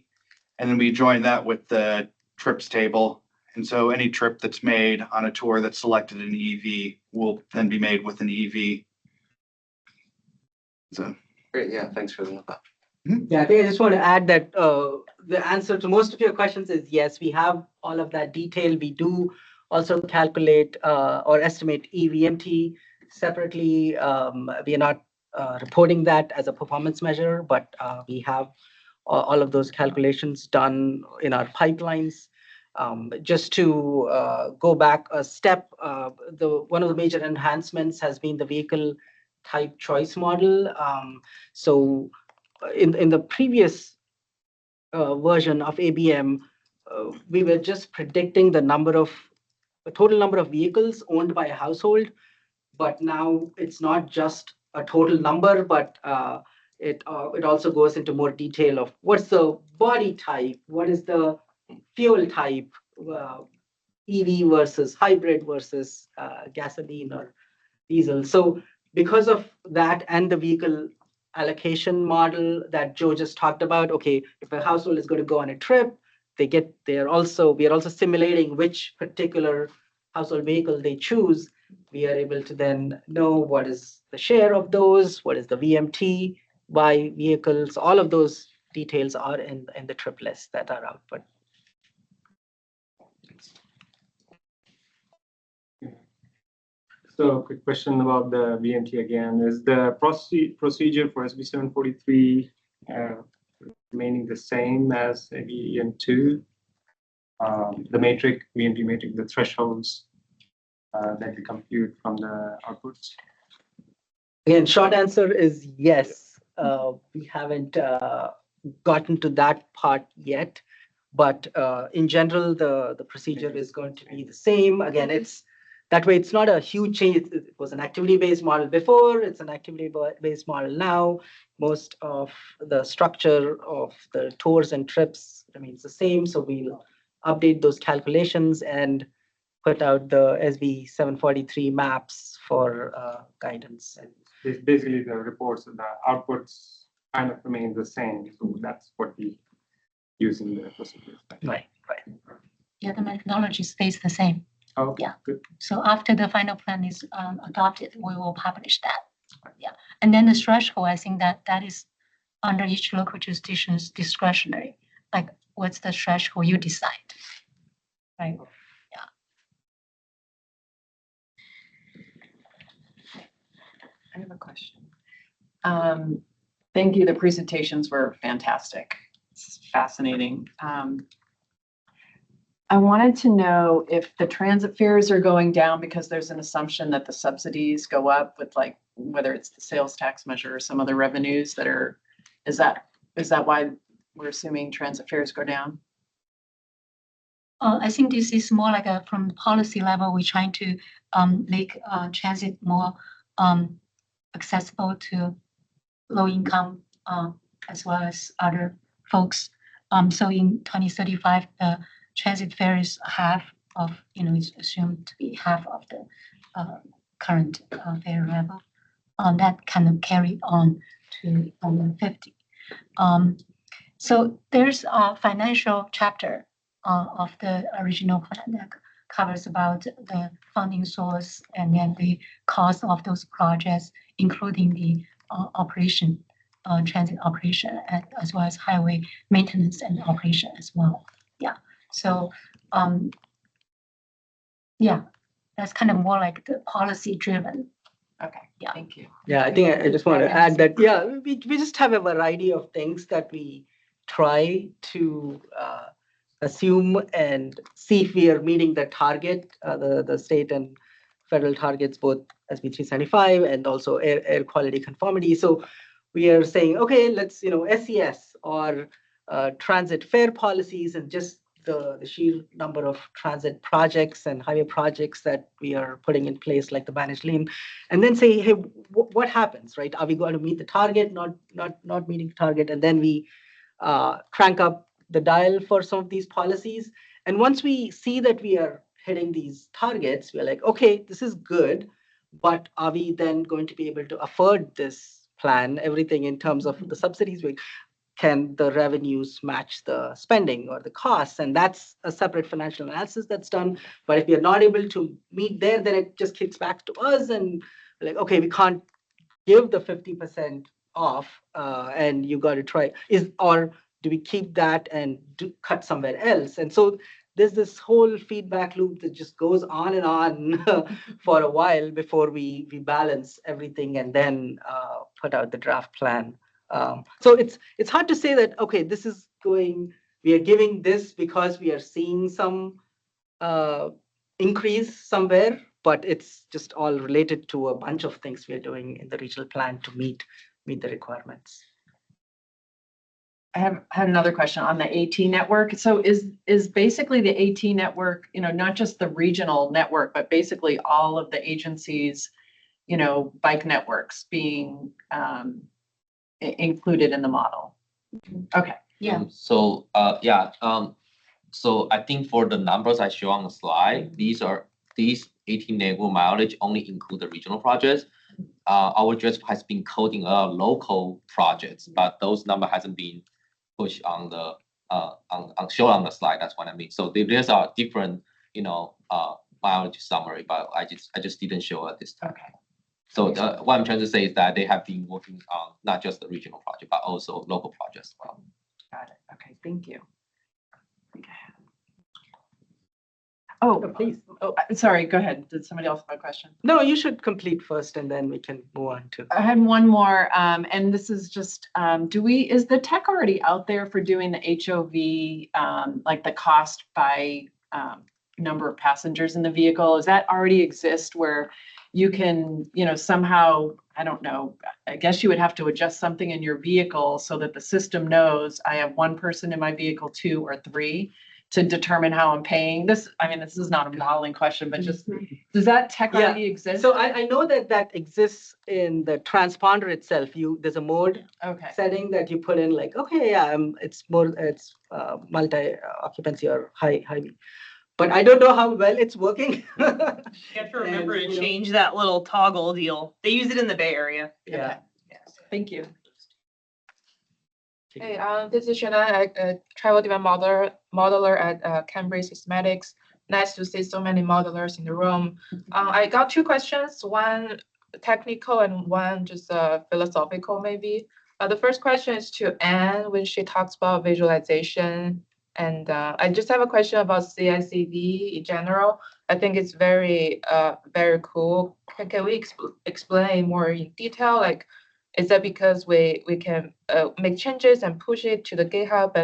and then we join that with the trips table. And so any trip that's made on a tour that's selected an EV will then be made with an EV. So great, yeah, thanks for the thought. Yeah, I think I just want to add that the answer to most of your questions is yes, we have all of that detail. We do also calculate or estimate EVMT separately. We are not reporting that as a performance measure, but we have all of those calculations done in our pipelines. Just to go back a step, one of the major enhancements has been the vehicle type choice model. So in the previous version of ABM, we were just predicting the total number of vehicles owned by a household, but now it's not just a total number, but it also goes into more detail of what's the body type, what is the fuel type, EV versus hybrid versus gasoline or diesel. So because of that and the vehicle allocation model that Joe just talked about, okay, if a household is going to go on a trip, we are also simulating which particular household vehicle they choose. We are able to then know what is the share of those, what is the VMT by vehicles. All of those details are in the trip list that are output. So quick question about the VMT again. Is the procedure for SB 743 remaining the same as ABM2? The matrix, VMT matrix, the thresholds that we compute from the outputs? Again, short answer is yes. We haven't gotten to that part yet, but in general, the procedure is going to be the same. Again, that way, it's not a huge change. It was an activity-based model before. It's an activity-based model now. Most of the structure of the tours and trips remains the same. So we'll update those calculations. And put out the SB 743 maps for guidance. And It's basically the reports and the outputs kind of remain the same. So that's what we use in the procedures. right. Yeah, the methodology stays the same. Oh, Yeah. good. So after the final plan is adopted, we will publish that. Yeah, and then the threshold, I think that is under each local jurisdiction's discretionary. Like, what's the threshold you decide, right? I have a question. Thank you. The presentations were fantastic. It's fascinating. I wanted to know if the transit fares are going down because there's an assumption that the subsidies go up with, like, whether it's the sales tax measure or some other revenues that are, is that why we're assuming transit fares go down? I think this is more like from policy level, we're trying to make transit more accessible to low income as well as other folks. So in 2035, the transit fare is half of, is assumed to be half of the current fare level. That kind of carried on to 2050. So there's a financial chapter of the original plan that covers about the funding source and then the cost of those projects, including the operation, transit operation, as well as highway maintenance and operation as well. Yeah. So, yeah, that's kind of more like the policy driven. Okay. Yeah. Thank you. Yeah, I think I just want to add that, yeah, we just have a variety of things that we try to assume and see if we are meeting the target, the state and federal targets, both SB 375 and also air quality conformity. So we are saying, okay, let's, SES or transit fare policies and just the sheer number of transit projects and highway projects that we are putting in place, like the managed lane, and then say, hey, what happens, right? Are we going to meet the target, not meeting the target? And then we crank up the dial for some of these policies. And once we see that we are hitting these targets, we're like, okay, this is good, but are we then going to be able to afford this plan, everything in terms of the subsidies? Can the revenues match the spending or the costs? And that's a separate financial analysis that's done. But if we are not able to meet there, then it just kicks back to us and like, okay, we can't give the 50% off and you got to try, or do we keep that and cut somewhere else? And so there's this whole feedback loop that just goes on and on for a while before we balance everything and then put out the draft plan. So it's hard to say that, okay, this is going, we are giving this because we are seeing some increase somewhere, but it's just all related to a bunch of things we are doing in the regional plan to meet the requirements. I have another question on the AT network. So is basically the AT network, not just the regional network, but basically all of the agencies, bike networks being included in the model? Okay. Yeah. So I think for the numbers I show on the slide, these 18 network mileage only include the regional projects. Our just has been coding a local projects, but those number hasn't been pushed on the shown on the slide. That's what I mean. So there's a different, mileage summary, but I just didn't show at this time. Okay. So what I'm trying to say is that they have been working on not just the regional project, but also local projects as well. Got it. Okay. Thank you. Oh, please. Oh, sorry. Go ahead. Did somebody else have a question? No, you should complete first and then we can move on to. I had one more, and this is just, is the tech already out there for doing the HOV, like the cost by number of passengers in the vehicle? Does that already exist where you can, somehow, I don't know, I guess you would have to adjust something in your vehicle so that the system knows I have one person in my vehicle, 2 or 3, to determine how I'm paying this? I mean, this is not a modeling question, but just, does that tech already exist? So I know that exists in the transponder itself. There's a mode setting that you put in, like, okay, yeah, it's multi occupancy or high. but I don't know how well it's working. You have to remember And, to you know- change that little toggle deal. They use it in the Bay Area. Yeah. Thank you. Hey, this is Shana, a travel demand modeler at Cambridge Systematics. Nice to see so many modelers in the room. I got two questions, one technical and one just philosophical maybe. The first question is to Anne when she talks about visualization. And I just have a question about CICD in general. I think it's very cool. Can we explain more in detail? Like, is that because we can make changes and push it to the GitHub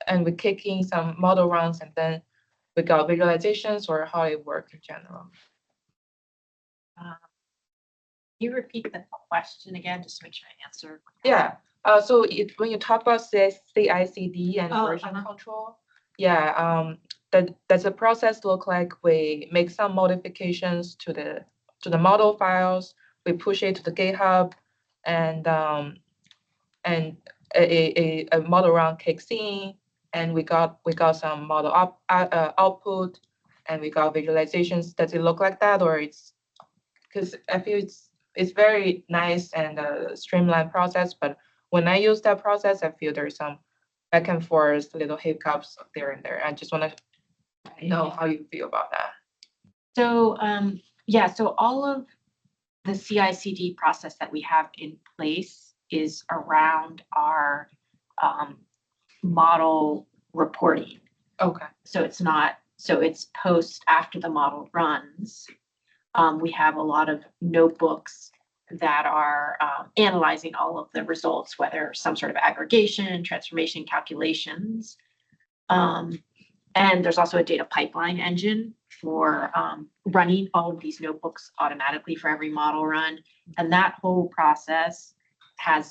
and we kick in some model runs and then we got visualizations, or how it works in general? Can you repeat the question again, just to make sure I answer? Yeah. So when you talk about CICD and version control, yeah, does the process look like we make some modifications to the model files, we push it to the GitHub, and a model run kicks in, and we got some model output, and we got visualizations. Does it look like that, or it's because I feel it's very nice and streamlined process, but when I use that process, I feel there's some back and forth little hiccups there and there. I just want to know how you feel about that. So yeah, so all of the CI/CD process that we have in place is around our model reporting. Okay. So it's post after the model runs. We have a lot of notebooks that are analyzing all of the results, whether some sort of aggregation, transformation calculations. And there's also a data pipeline engine for running all of these notebooks automatically for every model run. And that whole process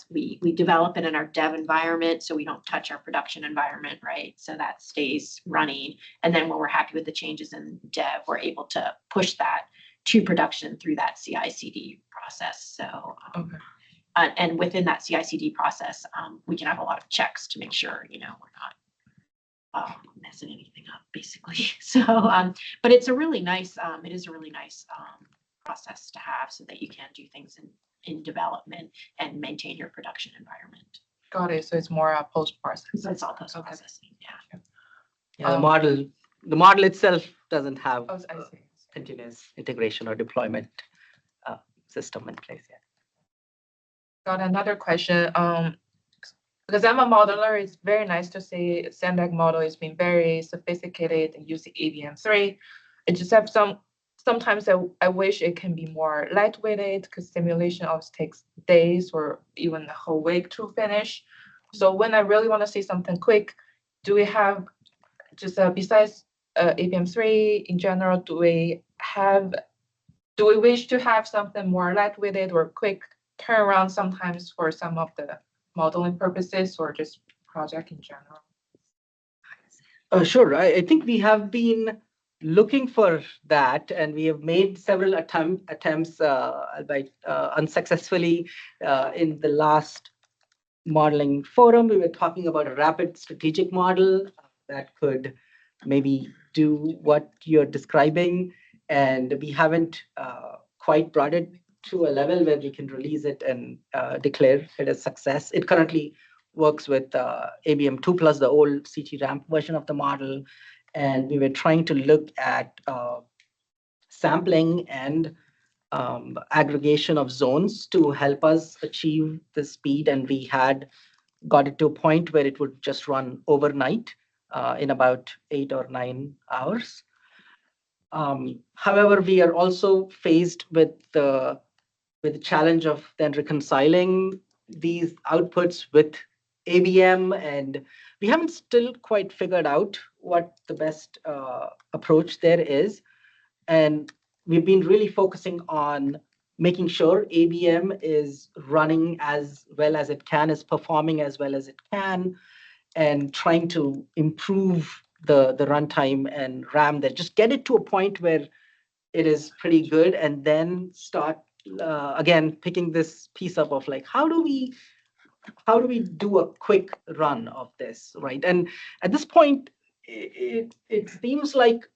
we develop it in our dev environment, so we don't touch our production environment, right? So that stays running. And then when we're happy with the changes in dev, we're able to push that to production through that CI/CD process. So, okay. And within that CI/CD process, we can have a lot of checks to make sure, we're not messing anything up, basically. So, but it's a really nice, process to have so that you can do things in development and maintain your production environment. Got it. So it's more post processing. So it's all post processing. Yeah. Yeah, the model itself doesn't have I see. continuous integration or deployment system in place yet. Got another question. Because I'm a modeler, it's very nice to see SANDAG model is being very sophisticated and using ABM3. I just have sometimes I wish it can be more lightweighted because simulation always takes days or even a whole week to finish. So when I really want to see something quick, do we have just besides ABM3 in general, do we wish to have something more lightweighted or quick turnaround sometimes for some of the modeling purposes or just project in general? Sure. I think we have been looking for that, and we have made several attempts, albeit unsuccessfully. In the last modeling forum, we were talking about a rapid strategic model that could maybe do what you're describing, and we haven't quite brought it to a level where we can release it and declare it a success. It currently works with ABM2 plus the old CT ramp version of the model. And we were trying to look at sampling and aggregation of zones to help us achieve the speed. And we had got it to a point where it would just run overnight in about 8 or 9 hours. However, we are also faced with the challenge of then reconciling these outputs with ABM, and we haven't still quite figured out what the best approach there is. And we've been really focusing on making sure ABM is running as well as it can, is performing as well as it can, and trying to improve the runtime and RAM there. Just get it to a point where it is pretty good, and then start again picking this piece up of like, how do we do a quick run of this, right? And at this point, it seems like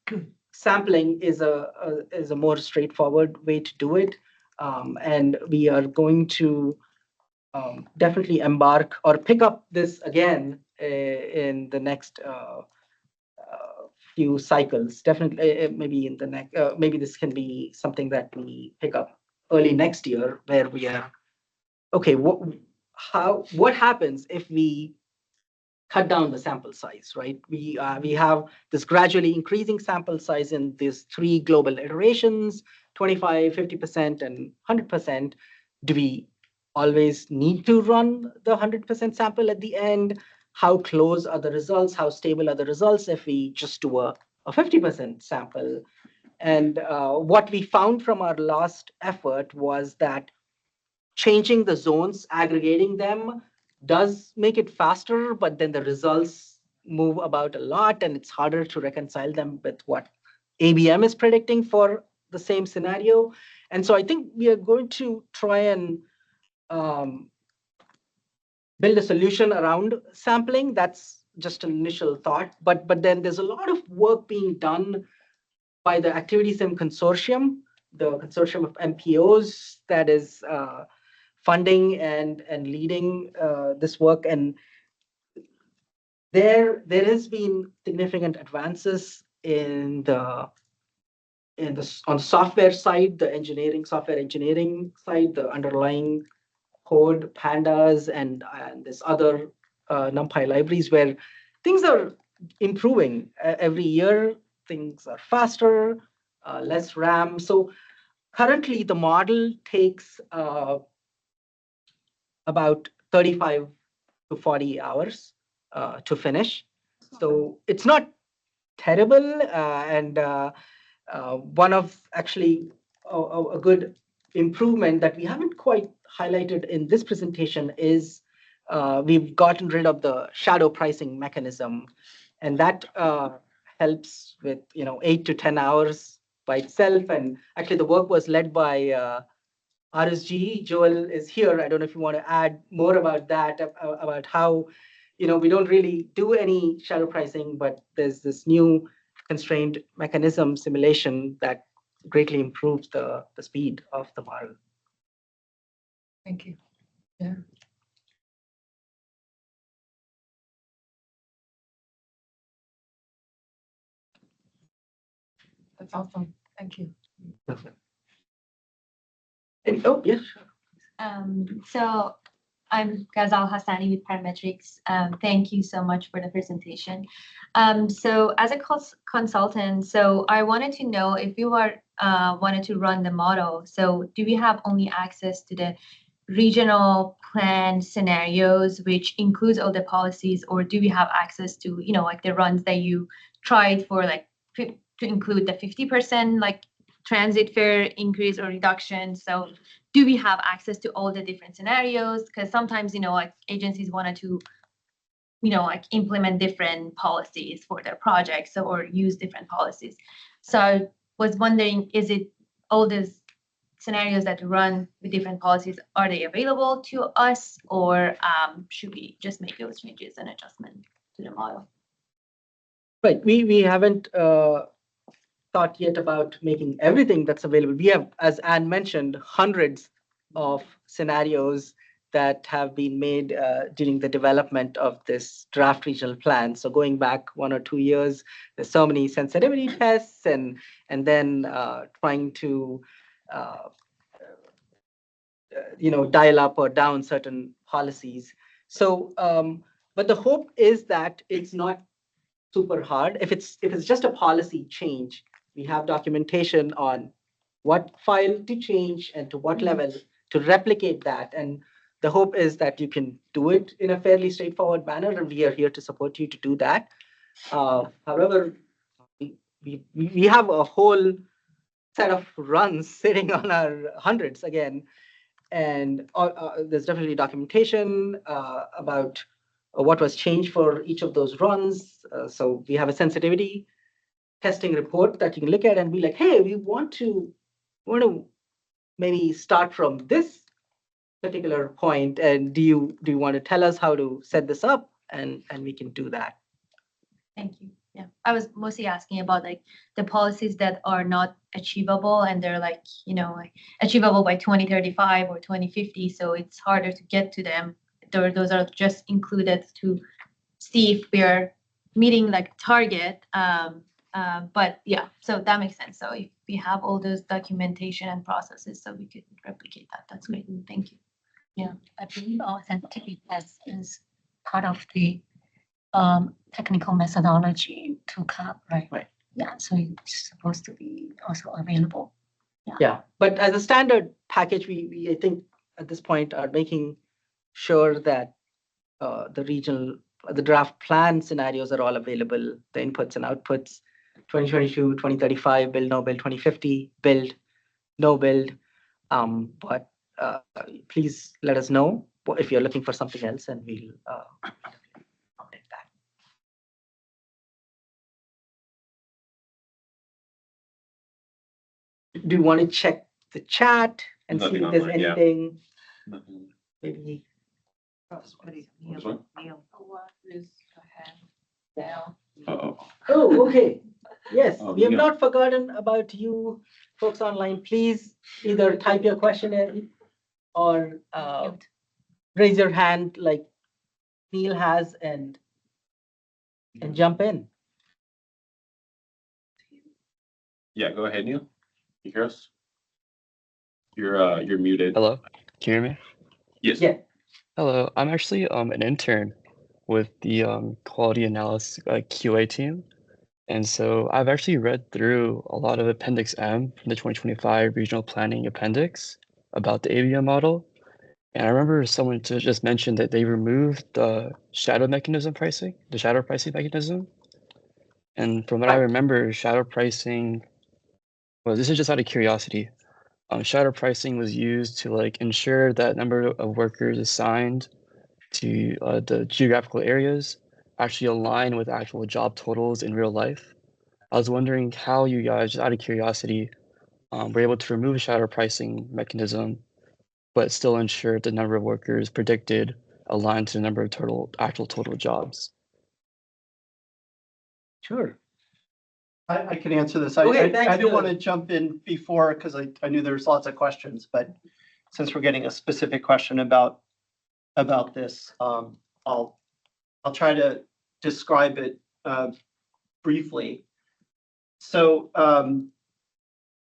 sampling is a more straightforward way to do it, and we are going to definitely embark or pick up this again in the next few cycles. Definitely, maybe in the next, maybe this can be something that we pick up early next year, where we are okay. What happens if we cut down the sample size, right? We have this gradually increasing sample size in these 3 global iterations, 25, 50%, and 100%. Do we always need to run the 100% sample at the end? How close are the results? How stable are the results if we just do a 50% sample? And what we found from our last effort was that changing the zones, aggregating them, does make it faster, but then the results move about a lot, and it's harder to reconcile them with what ABM is predicting for the same scenario. And so I think we are going to try and build a solution around sampling. That's just an initial thought, but then there's a lot of work being done by the ActivitySim Consortium, the consortium of MPOs that is funding and leading this work. And there has been significant advances on the software side, the software engineering side, the underlying code, pandas, and this other NumPy libraries, where things are improving every year. Things are faster, less RAM. So currently, the model takes about 35 to 40 hours to finish. So it's not terrible. And one of actually a good improvement that we haven't quite highlighted in this presentation is we've gotten rid of the shadow pricing mechanism. And that helps with 8 to 10 hours by itself. And actually, the work was led by RSG. Joel is here. I don't know if you want to add more about that, about how, we don't really do any shadow pricing, but there's this new constrained mechanism simulation that greatly improves the speed of the model. Thank you. Yeah. That's awesome. Thank you. Oh, yeah, sure. So I'm Ghazal Hassani with Parametrics. Thank you so much for the presentation. So as a consultant, so I wanted to know if you wanted to run the model. So do we have only access to the regional plan scenarios, which includes all the policies, or do we have access to, like the runs that you tried for, like to include the 50% like transit fare increase or reduction? So do we have access to all the different scenarios? Because sometimes, like agencies wanted to, like implement different policies for their projects or use different policies. So I was wondering, is it all these scenarios that run with different policies, are they available to us, or should we just make those changes and adjustment to the model? Right. We haven't thought yet about making everything that's available. We have, as Anne mentioned, hundreds of scenarios that have been made during the development of this draft regional plan. So going back 1 or 2 years, there's so many sensitivity tests and then trying to dial up or down certain policies. So, but the hope is that it's not super hard. If it's just a policy change, we have documentation on what file to change and to what level to replicate that. And the hope is that you can do it in a fairly straightforward manner, and we are here to support you to do that. However, we have a whole set of runs sitting on our hundreds again, and there's definitely documentation about what was changed for each of those runs. So we have a sensitivity testing report that you can look at and be like, hey, we want to maybe start from this particular point, and do you want to tell us how to set this up, and we can do that. Thank you. Yeah, I was mostly asking about like the policies that are not achievable and they're like, you know, like achievable by 2035 or 2050. So it's harder to get to them. Those are just included to see if we're meeting like target. But yeah, so that makes sense. So if we have all those documentation and processes, so we could replicate that. That's great. Thank you. Yeah, I believe our scientific test is part of the technical methodology to CAP, right? Right. Yeah, so it's supposed to be also available. Yeah, but as a standard package, we I think at this point are making sure that the draft plan scenarios are all available, the inputs and outputs, 2022, 2035, build, no build, 2050, build, no build. But please let us know if you're looking for something else, and we'll update that. Do you want to check the chat and see if there's anything? Maybe. This one? Oh, okay. Yes, we have not forgotten about you folks online. Please either type your question in or raise your hand like Neil has and jump in. Yeah, go ahead, Neil. You hear us? You're muted. Hello, can you hear me? Yes. Yeah. Hello, I'm actually an intern with the quality analysis QA team. And so I've actually read through a lot of Appendix M from the 2025 Regional Planning Appendix about the ABM model. And I remember someone just mentioned that they removed the shadow pricing mechanism. And from what I remember, shadow pricing, well, this is just out of curiosity. Shadow pricing was used to like ensure that number of workers assigned to the geographical areas actually align with actual job totals in real life. I was wondering how you guys, just out of curiosity, were able to remove a shadow pricing mechanism, but still ensure the number of workers predicted aligned to the number of actual total jobs. Sure. I can answer this. Okay, I didn't want to jump in before because I knew there's lots of questions, but since we're getting a specific question about this, I'll try to describe it briefly. So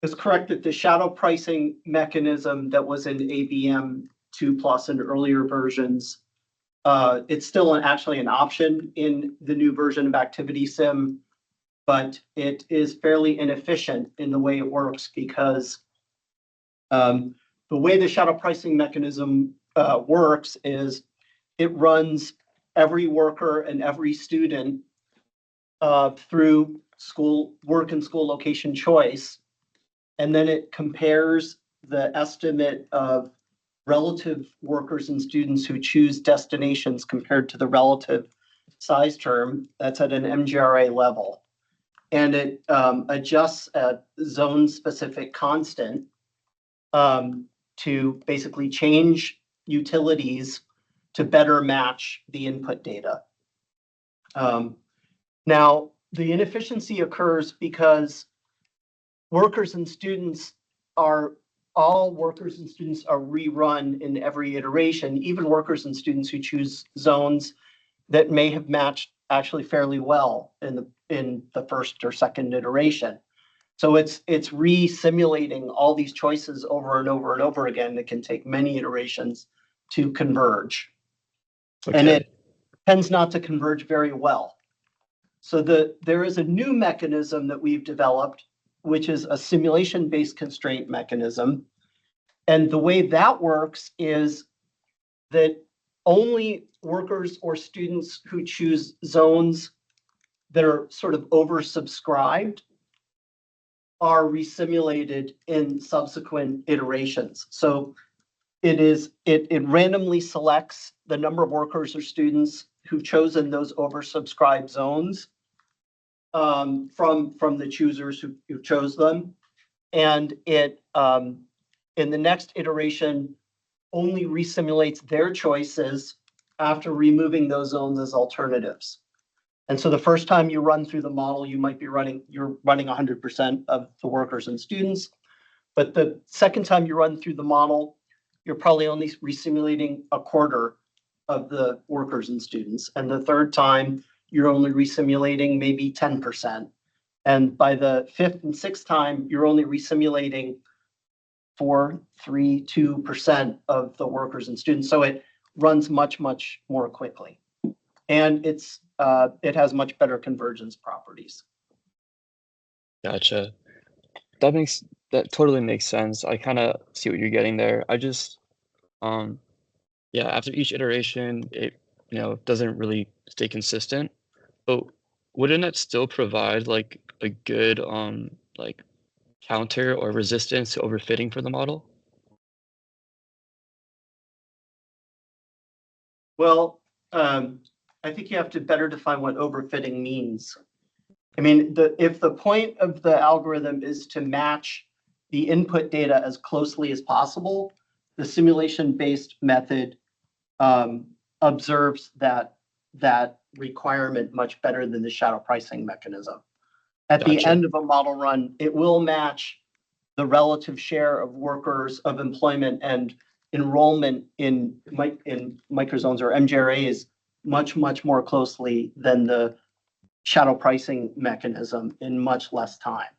it's correct that the shadow pricing mechanism that was in ABM 2+ and earlier versions, it's still actually an option in the new version of Activity Sim, but it is fairly inefficient in the way it works because the way the shadow pricing mechanism works is it runs every worker and every student through work and school location choice, and then it compares the estimate of relative workers and students who choose destinations compared to the relative size term that's at an MGRA level. And it adjusts a zone-specific constant to basically change utilities to better match the input data. Now, the inefficiency occurs because workers and students are rerun in every iteration, even workers and students who choose zones that may have matched actually fairly well in the first or second iteration. So it's re-simulating all these choices over and over and over again. That can take many iterations to converge. Okay. And it tends not to converge very well. So there is a new mechanism that we've developed, which is a simulation-based constraint mechanism. And the way that works is that only workers or students who choose zones that are sort of oversubscribed are resimulated in subsequent iterations. So it randomly selects the number of workers or students who've chosen those oversubscribed zones from the choosers who chose them. And it, in the next iteration, only resimulates their choices after removing those zones as alternatives. And so the first time you run through the model, you're running 100% of the workers and students. But the second time you run through the model, you're probably only resimulating a quarter of the workers and students. And the third time, you're only resimulating maybe 10%. And by the fifth and sixth time, you're only resimulating 2% of the workers and students. So it runs much, much more quickly. And it has much better convergence properties. Gotcha. That totally makes sense. I kind of see what you're getting there. I just, yeah, after each iteration, it, doesn't really stay consistent. But wouldn't it still provide like a good, like counter or resistance to overfitting for the model? Well, I think you have to better define what overfitting means. I mean, if the point of the algorithm is to match the input data as closely as possible, the simulation-based method observes that requirement much better than the shadow pricing mechanism. At the end of a model run, it will match the relative share of workers, of employment, and enrollment in microzones or MGRAs much, much more closely than the shadow pricing mechanism in much less time.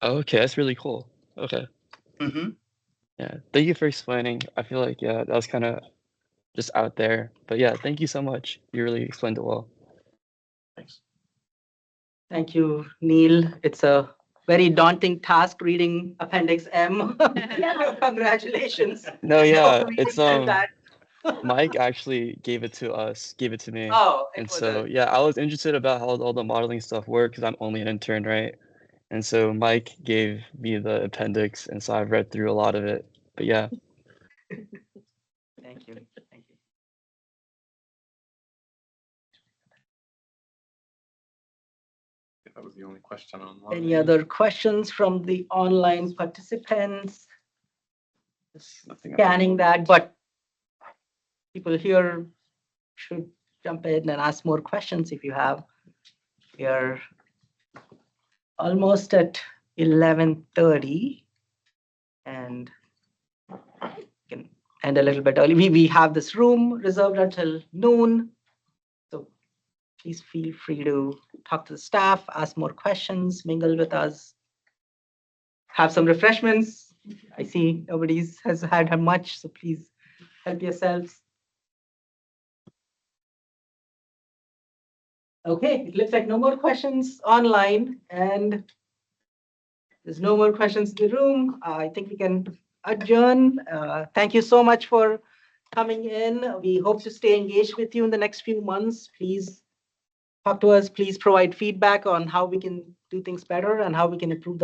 Okay, that's really cool. Okay. Yeah, thank you for explaining. I feel like, yeah, that was kind of just out there. But yeah, thank you so much. You really explained it well. Thanks. Thank you, Neil. It's a very daunting task reading Appendix M. Congratulations. No, yeah, So it's that. Mike actually gave it to me. Oh, and so yeah, I was interested about how all the modeling stuff worked because I'm only an intern, right? And so Mike gave me the appendix, and so I've read through a lot of it. But yeah. Thank you. Thank you. That was the only question online. Any other questions from the online participants? Just scanning that, but people here should jump in and ask more questions if you have. We are almost at 11:30 and can end a little bit early. We have this room reserved until noon. So please feel free to talk to the staff, ask more questions, mingle with us, have some refreshments. I see nobody has had much, so please help yourselves. Okay, it looks like no more questions online, and there's no more questions in the room. I think we can adjourn. Thank you so much for coming in. We hope to stay engaged with you in the next few months. Please talk to us. Please provide feedback on how we can do things better and how we can improve the